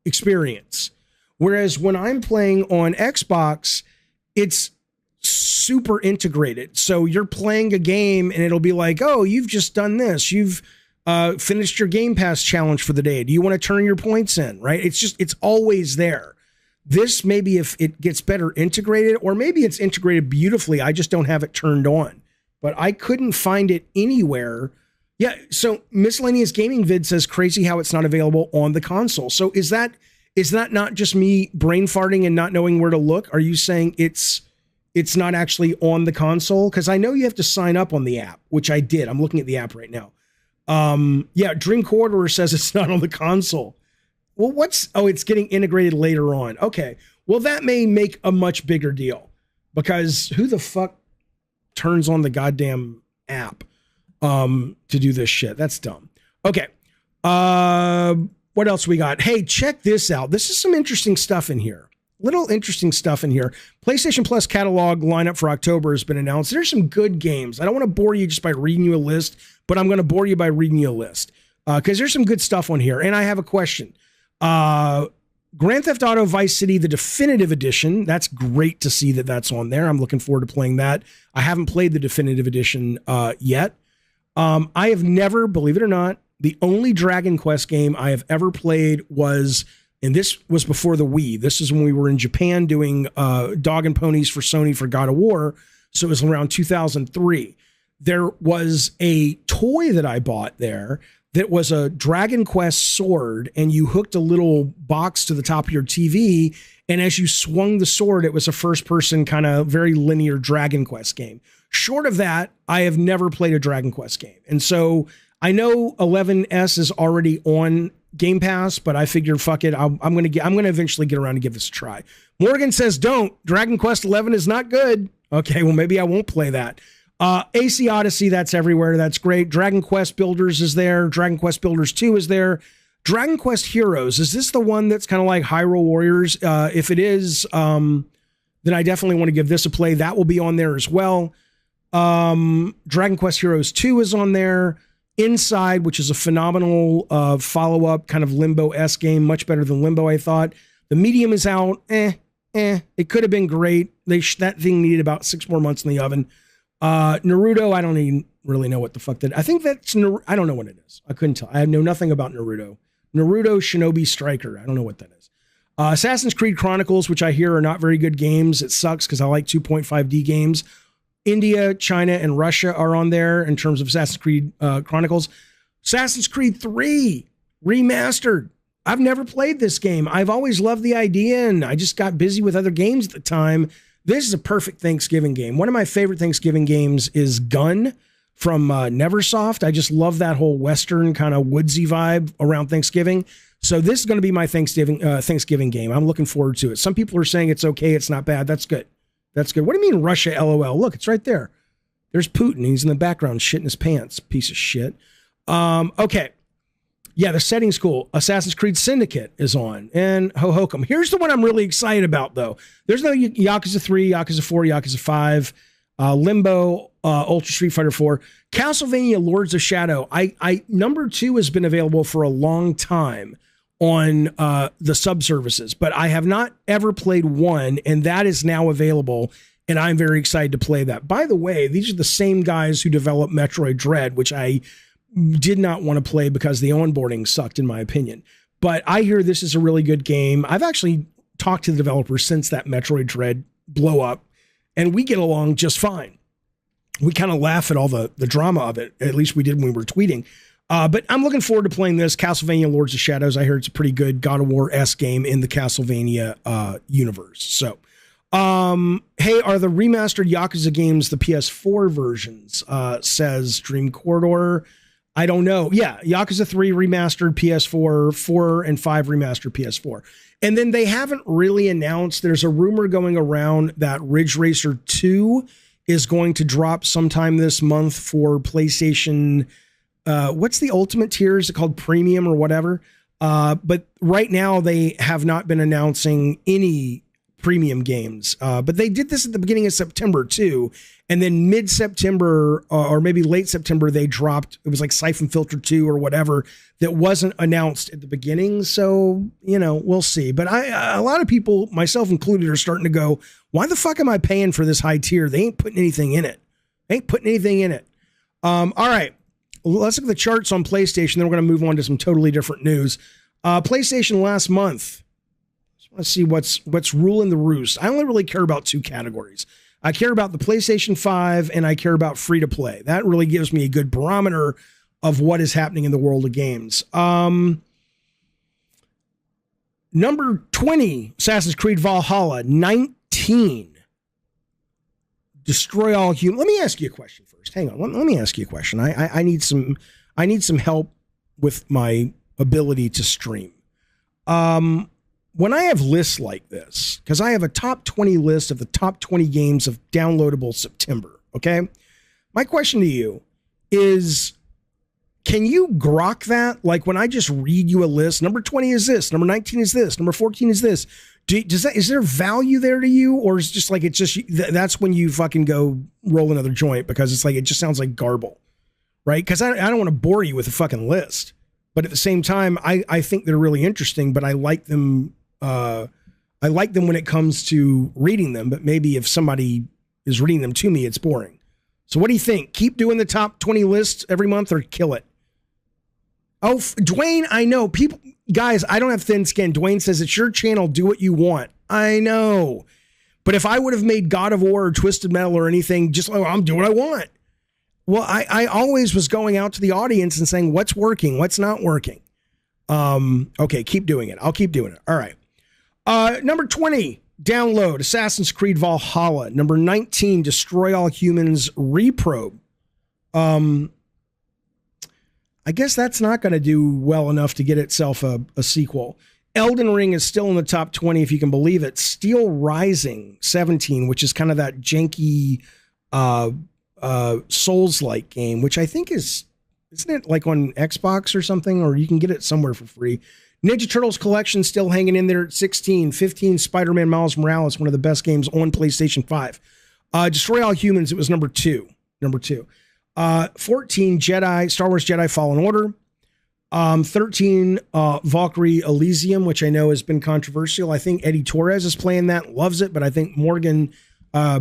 S1: experience. Whereas when I'm playing on Xbox, it's super integrated. So you're playing a game, and it'll be like, oh, you've just done this. You've finished your Game Pass challenge for the day. Do you want to turn your points in, right? It's always there. This, maybe if it gets better integrated, or maybe it's integrated beautifully, I just don't have it turned on. But I couldn't find it anywhere. Yeah, so Miscellaneous Gaming Vid says, crazy how it's not available on the console. So is that not just me brain farting and not knowing where to look? Are you saying it's not actually on the console? Because I know you have to sign up on the app, which I did. I'm looking at the app right now. Yeah, Dream Corridor says it's not on the console. Well, it's getting integrated later on. Okay. Well, that may make a much bigger deal, because who the fuck turns on the goddamn app to do this shit? That's dumb. Okay. What else we got? Hey, check this out. This is some interesting stuff in here. Little interesting stuff in here. PlayStation Plus catalog lineup for October has been announced. There's some good games. I don't want to bore you just by reading you a list, but I'm going to bore you by reading you a list because there's some good stuff on here. And I have a question. Grand Theft Auto Vice City, the definitive edition. That's great to see that that's on there. I'm looking forward to playing that. I haven't played the definitive edition yet. I have never, believe it or not, the only Dragon Quest game I have ever played was, and this was before the Wii. This is when we were in Japan doing Dog and Ponies for Sony for God of War. So it was around 2003. There was a toy that I bought there that was a Dragon Quest sword, and you hooked a little box to the top of your TV, and as you swung the sword, it was a first-person kind of very linear Dragon Quest game. Short of that, I have never played a Dragon Quest game. And so I know 11S is already on Game Pass, but I figured, fuck it, I'm going to eventually get around to give this a try. Morgan says, don't. Dragon Quest 11 is not good. Okay, well, maybe I won't play that. AC Odyssey, that's everywhere. That's great. Dragon Quest Builders is there. Dragon Quest Builders 2 is there. Dragon Quest Heroes, is this the one that's kind of like Hyrule Warriors? If it is, then I definitely want to give this a play. That will be on there as well. Dragon Quest Heroes 2 is on there. Inside, which is a phenomenal follow-up kind of Limbo-esque game, much better than Limbo, I thought. The Medium is out. It could have been great. That thing needed about 6 more months in the oven. Naruto, I don't even really know what the fuck that. I think that's I don't know what it is. I couldn't tell. I know nothing about Naruto. Naruto Shinobi Striker. I don't know what that is. Assassin's Creed Chronicles, which I hear are not very good games. It sucks because I like 2.5D games. India, China, and Russia are on there in terms of Assassin's Creed Chronicles. Assassin's Creed 3 remastered. I've never played this game. I've always loved the idea, and I just got busy with other games at the time. This is a perfect Thanksgiving game. One of my favorite Thanksgiving games is Gun from Neversoft. I just love that whole Western kind of woodsy vibe around Thanksgiving. So this is going to be my Thanksgiving game. I'm looking forward to it. Some people are saying it's okay, it's not bad. That's good. That's good. What do you mean Russia, LOL? Look, it's right there. There's Putin. He's in the background shitting his pants. Piece of shit. Okay. Yeah, the setting's cool. Assassin's Creed Syndicate is on. And Hohokum. Here's the one I'm really excited about, though. There's no Yakuza 3, Yakuza 4, Yakuza 5, Limbo, Ultra Street Fighter 4. Castlevania Lords of Shadow. Number 2 has been available for a long time on the subservices, but I have not ever played 1, and that is now available, and I'm very excited to play that. By the way, these are the same guys who developed Metroid Dread, which I did not want to play because the onboarding sucked, in my opinion. But I hear this is a really good game. I've actually talked to the developers since that Metroid Dread blow up, and we get along just fine. We kind of laugh at all the drama of it. At least we did when we were tweeting. But I'm looking forward to playing this Castlevania Lords of Shadows. I heard it's a pretty good God of War-esque game in the Castlevania universe. So, hey, are the remastered Yakuza games the PS4 versions? Says Dream Corridor. I don't know. Yeah, Yakuza 3 remastered PS4, 4 and 5 remastered PS4. And then they haven't really announced. There's a rumor going around that Ridge Racer 2 is going to drop sometime this month for PlayStation. What's the ultimate tier? Is it called Premium or whatever? But right now they have not been announcing any premium games. But they did this at the beginning of September too. And then mid-September or maybe late September, they dropped, it was like Siphon Filter 2 or whatever that wasn't announced at the beginning. So, you know, we'll see. But a lot of people, myself included, are starting to go, why the fuck am I paying for this high tier? They ain't putting anything in it. All right. Let's look at the charts on PlayStation. Then we're going to move on to some totally different news. PlayStation last month. Let's see what's ruling the roost. I only really care about 2 categories. I care about the PlayStation 5 and I care about free to play. That really gives me a good barometer of what is happening in the world of games. Number 20, Assassin's Creed Valhalla. 19, Destroy All Humans. Let me ask you a question first. Hang on. Let me ask you a question. I need some help with my ability to stream. When I have lists like this, because I have a top 20 list of the top 20 games of downloadable September, okay? My question to you is, can you grok that? Like when I just read you a list, number 20 is this, number 19 is this, number 14 is this. Is there value there to you? Or is it just like, that's when you fucking go roll another joint because it's like, it just sounds like garble, right? Because I don't want to bore you with a fucking list. But at the same time, I think they're really interesting, but I like them. I like them when it comes to reading them, but maybe if somebody is reading them to me, it's boring. So what do you think? Keep doing the top 20 lists every month or kill it? Oh, Dwayne, I know people, guys, I don't have thin skin. Dwayne says it's your channel. Do what you want. I know. But if I would have made God of War or Twisted Metal or anything, just like, I'm doing what I want. Well, I always was going out to the audience and saying, what's working? What's not working? Okay, keep doing it. I'll keep doing it. All right. Number 20, download Assassin's Creed Valhalla. Number 19, Destroy All Humans Reprobe. I guess that's not going to do well enough to get itself a sequel. Elden Ring is still in the top 20, if you can believe it. Steel Rising 17, which is kind of that janky Souls-like game, which I think isn't it like on Xbox or something, or you can get it somewhere for free. Ninja Turtles Collection still hanging in there at 16. 15, Spider-Man Miles Morales, one of the best games on PlayStation 5. Destroy All Humans, it was number 2. 14, Star Wars Jedi Fallen Order. 13, Valkyrie Elysium, which I know has been controversial. I think Eddie Torres is playing that, loves it, but I think Morgan,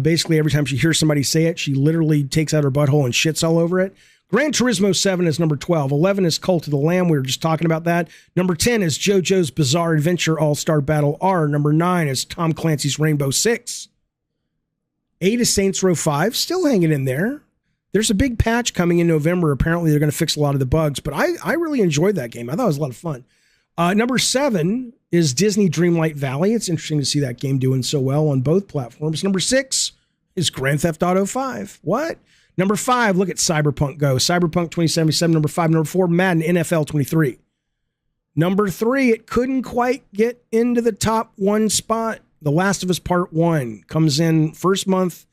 S1: basically every time she hears somebody say it, she literally takes out her butthole and shits all over it. Gran Turismo 7 is number 12. 11 is Cult of the Lamb. We were just talking about that. Number 10 is JoJo's Bizarre Adventure All-Star Battle R. Number 9 is Tom Clancy's Rainbow Six. 8 is Saints Row 5, still hanging in there. There's a big patch coming in November. Apparently, they're going to fix a lot of the bugs, but I really enjoyed that game. I thought it was a lot of fun. Number 7 is Disney Dreamlight Valley. It's interesting to see that game doing so well on both platforms. Number 6 is Grand Theft Auto 5. What? Number 5, look at Cyberpunk Go. Cyberpunk 2077, number 5. Number 4, Madden NFL 23. Number 3, it couldn't quite get into the top 1 spot. The Last of Us Part 1 comes in first month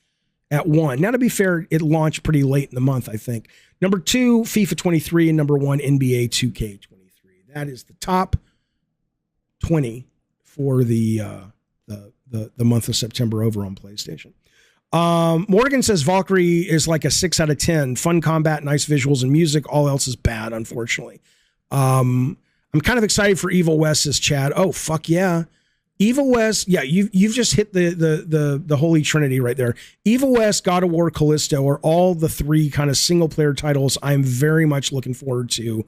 S1: at 1. Now, to be fair, it launched pretty late in the month, I think. Number 2, FIFA 23, and number 1, NBA 2K 23. That is the top 20 for the month of September over on PlayStation. Morgan says Valkyrie is like a 6 out of 10. Fun combat, nice visuals, and music. All else is bad, unfortunately. I'm kind of excited for Evil West, says Chad. Oh, fuck yeah. Evil West, yeah, you've just hit the holy trinity right there. Evil West, God of War, Callisto are all the 3 kind of single player titles I'm very much looking forward to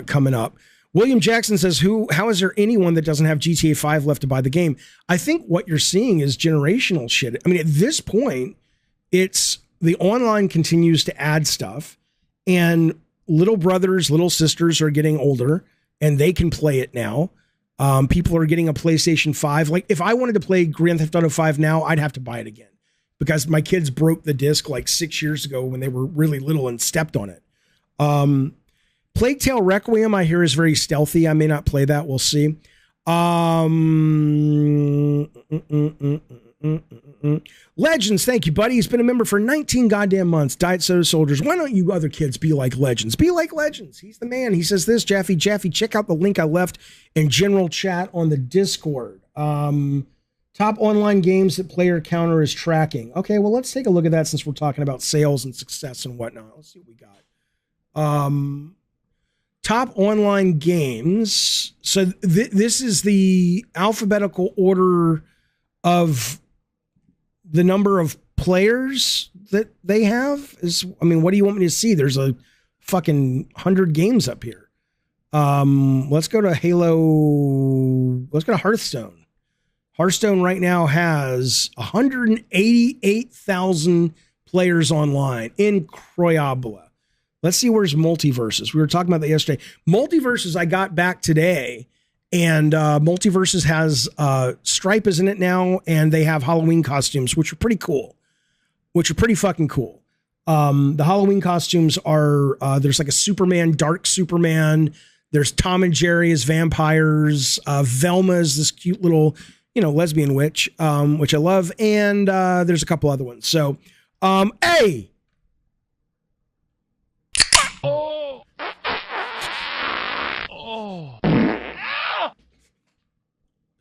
S1: coming up. William Jackson says, how is there anyone that doesn't have GTA 5 left to buy the game? I think what you're seeing is generational shit. I mean, at this point, it's the online continues to add stuff, and little brothers, little sisters are getting older, and they can play it now. People are getting a PlayStation 5. Like, if I wanted to play Grand Theft Auto 5 now, I'd have to buy it again because my kids broke the disc like 6 years ago when they were really little and stepped on it. Plague Tale Requiem, I hear, is very stealthy. I may not play that. We'll see. Legends, thank you, buddy. He's been a member for 19 goddamn months. Diet Soda Soldiers. Why don't you other kids be like Legends? Be like Legends. He's the man. He says this, Jaffe, check out the link I left in general chat on the Discord. Top online games that player counter is tracking. Okay, well, let's take a look at that since we're talking about sales and success and whatnot. Let's see what we got. Top online games. So this is the alphabetical order of the number of players that they have. I mean, what do you want me to see? There's a fucking 100 games up here. Let's go to Halo. Let's go to Hearthstone. Hearthstone right now has 188,000 players online. Incroyable. Let's see where's Multiverses. We were talking about that yesterday. Multiverses I got back today, and Multiverses has Stripe is in it now, and they have Halloween costumes, which are pretty cool, which are pretty fucking cool. The Halloween costumes are, there's like a Superman, Dark Superman. There's Tom and Jerry as vampires. Velma is this cute little, lesbian witch, which I love. And there's a couple other ones. So, hey!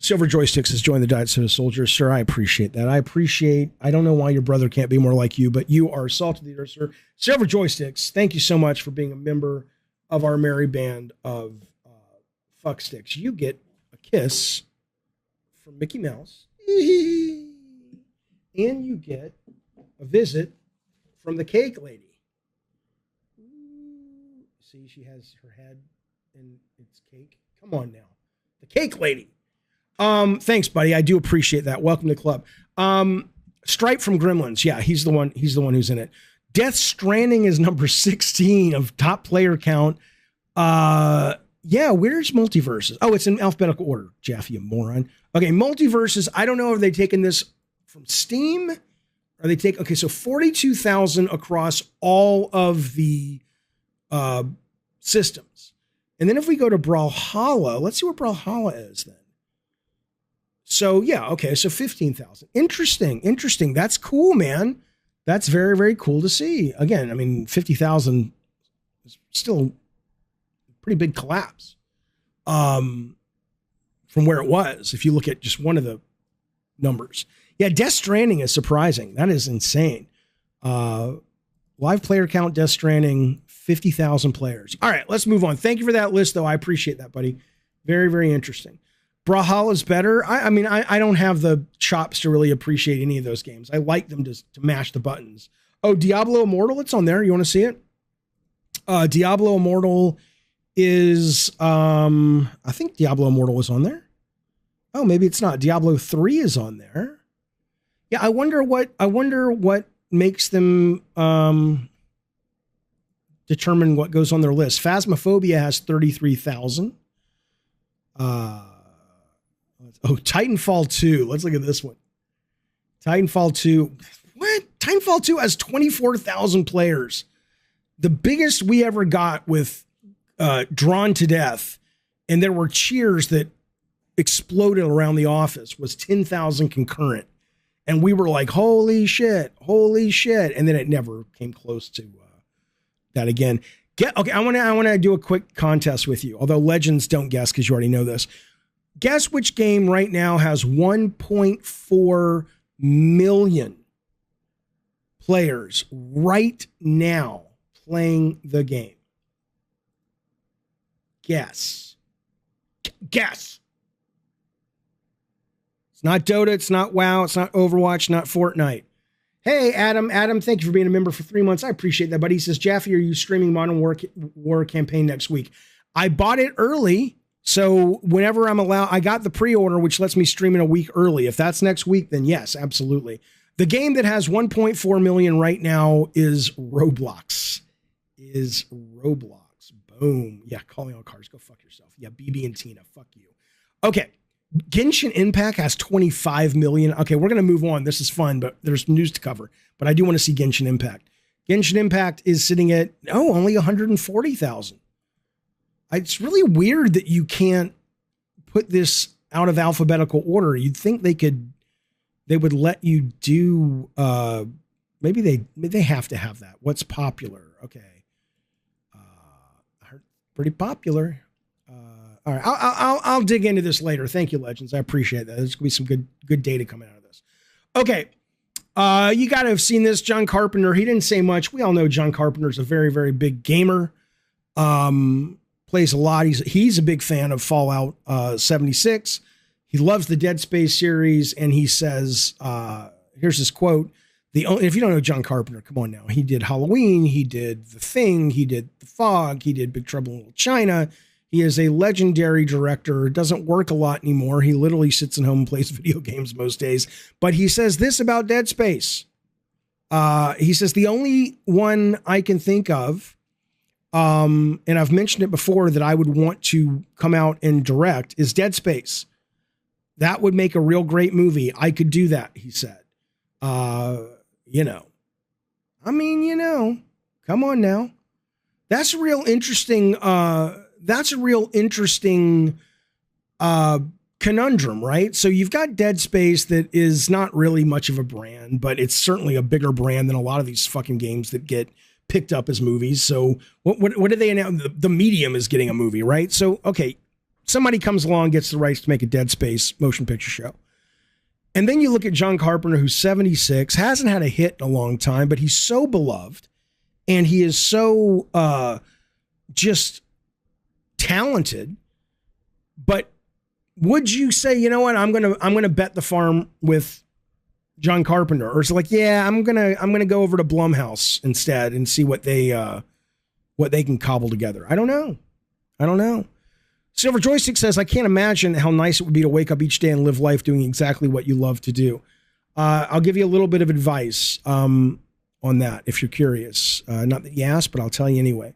S1: Silver Joysticks has joined the Diet Soda Soldiers. Sir, I appreciate that. I don't know why your brother can't be more like you, but you are salt of the earth, sir. Silver Joysticks, thank you so much for being a member of our merry band of fuck sticks. You get a kiss from Mickey Mouse, and you get a visit from the cake lady. See, she has her head in its cake. Come on now. The cake lady. Thanks, buddy. I do appreciate that. Welcome to the club. Stripe from Gremlins. Yeah, he's the one who's in it. Death Stranding is number 16 of top player count. Yeah, where's Multiverses? Oh, it's in alphabetical order. Jaffe, you moron. Okay, Multiverses. I don't know if they've taken this from Steam or they take, okay, so 42,000 across all of the systems. And then if we go to Brawlhalla, let's see where Brawlhalla is then. So yeah, okay, so 15,000. Interesting. That's cool, man. That's very, very cool to see. Again, I mean, 50,000 is still a pretty big collapse from where it was. If you look at just one of the numbers, yeah, Death Stranding is surprising. That is insane. Live player count, Death Stranding, 50,000 players. All right, let's move on. Thank you for that list, though. I appreciate that, buddy. Very, very interesting. Brawlhalla's better. I mean, I don't have the chops to really appreciate any of those games. I like them to mash the buttons. Oh, Diablo Immortal, it's on there. You want to see it? Diablo Immortal is, I think Diablo Immortal is on there. Oh, maybe it's not. Diablo 3 is on there. Yeah, I wonder what makes them determine what goes on their list. Phasmophobia has 33,000. Titanfall 2. Let's look at this one. Titanfall 2. What? Titanfall 2 has 24,000 players. The biggest we ever got with Drawn to Death, and there were cheers that exploded around the office, was 10,000 concurrent. And we were like, holy shit. And then it never came close to that again. Okay, I want to do a quick contest with you, although legends don't guess because you already know this. Guess which game right now has 1.4 million players right now playing the game. Guess. It's not Dota, it's not WoW, it's not Overwatch, not Fortnite. Hey, Adam, thank you for being a member for 3 months. I appreciate that, buddy. He says, Jaffe, are you streaming Modern War campaign next week? I bought it early, so whenever I'm allowed, I got the pre-order, which lets me stream it a week early. If that's next week, then yes, absolutely. The game that has 1.4 million right now is Roblox. Boom. Yeah, calling all cars. Go fuck yourself. Yeah, BB and Tina. Fuck you. Okay. Genshin Impact has 25 million. Okay, we're going to move on. This is fun, but there's news to cover. But I do want to see Genshin Impact. Genshin Impact is sitting at, only 140,000. It's really weird that you can't put this out of alphabetical order. You'd think they would let you do, maybe they have to have that. What's popular? Okay. I heard pretty popular. All right, I'll dig into this later. Thank you, Legends. I appreciate that. There's gonna be some good data coming out of this. Okay, you got to have seen this. John Carpenter. He didn't say much. We all know John Carpenter's a very, very big gamer. Plays a lot. He's a big fan of Fallout 76. He loves the Dead Space series, and he says, here's his quote. If you don't know John Carpenter, come on now. He did Halloween. He did The Thing. He did The Fog. He did Big Trouble in Little China. He is a legendary director, doesn't work a lot anymore. He literally sits at home and plays video games most days. But he says this about Dead Space. He says, the only one I can think of, and I've mentioned it before, that I would want to come out and direct is Dead Space. That would make a real great movie. I could do that, he said. Come on now. That's a real interesting conundrum, right? So you've got Dead Space that is not really much of a brand, but it's certainly a bigger brand than a lot of these fucking games that get picked up as movies. So what did they announce? The Medium is getting a movie, right? So, okay, somebody comes along, gets the rights to make a Dead Space motion picture show. And then you look at John Carpenter, who's 76, hasn't had a hit in a long time, but he's so beloved and he is so just talented. But would you say, you know what, I'm gonna bet the farm with John Carpenter? Or is it like, yeah, I'm gonna go over to Blumhouse instead and see what they can cobble together? I don't know. Silver Joystick says, I can't imagine how nice it would be to wake up each day and live life doing exactly what you love to do. I'll give you a little bit of advice on that if you're curious. Not that you asked, but I'll tell you anyway.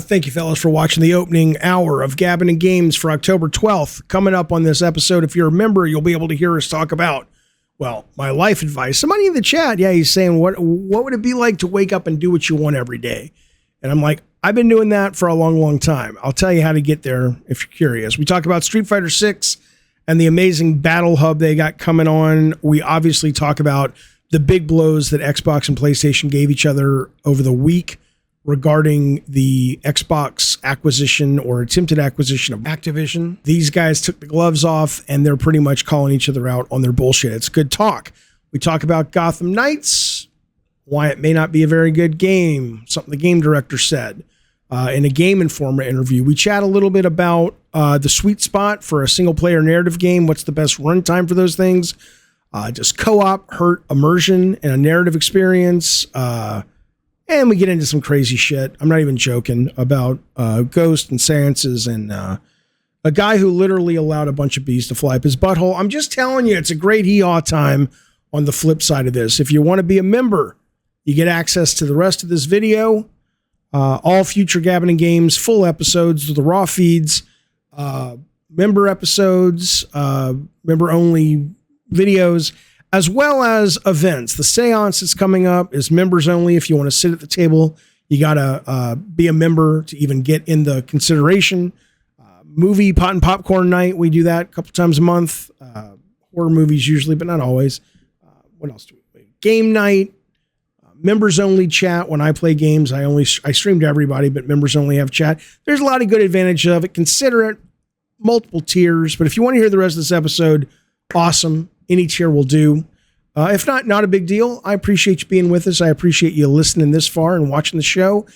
S1: Thank you, fellas, for watching the opening hour of Gabbin+Games for October 12th. Coming up on this episode, if you're a member, you'll be able to hear us talk about, well, my life advice. Somebody in the chat, yeah, he's saying, what would it be like to wake up and do what you want every day? And I'm like, I've been doing that for a long, long time. I'll tell you how to get there if you're curious. We talk about Street Fighter 6 and the amazing battle hub they got coming on. We obviously talk about the big blows that Xbox and PlayStation gave each other over the week regarding the Xbox acquisition or attempted acquisition of Activision. These guys took the gloves off and they're pretty much calling each other out on their bullshit. It's good talk. We talk about Gotham Knights, why it may not be a very good game, something the game director said in a Game Informer interview. We chat a little bit about the sweet spot for a single-player narrative game. What's the best runtime for those things? Does co-op hurt immersion and a narrative experience? And we get into some crazy shit. I'm not even joking about Ghost and Seances and a guy who literally allowed a bunch of bees to fly up his butthole. I'm just telling you, it's a great hee-haw time on the flip side of this. If you want to be a member, you get access to the rest of this video, all future Gabbin+Games, full episodes, the raw feeds, member episodes, member-only videos, as well as events. The seance that's coming up is members only. If you want to sit at the table, you got to be a member to even get in the consideration. Movie pot and popcorn night, we do that a couple times a month. Horror movies usually, but not always. What else do we do? Game night, members only chat. When I play games, I stream to everybody, but members only have chat. There's a lot of good advantage of it. Consider it multiple tiers, but if you want to hear the rest of this episode, awesome. Any tier will do. If not a big deal. I appreciate you being with us. I appreciate you listening this far and watching the show.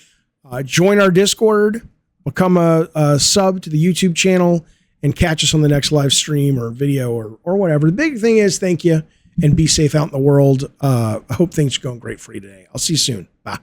S1: Join our Discord, become a sub to the YouTube channel, and catch us on the next live stream or video or whatever. The big thing is thank you and be safe out in the world. I hope things are going great for you today. I'll see you soon. Bye.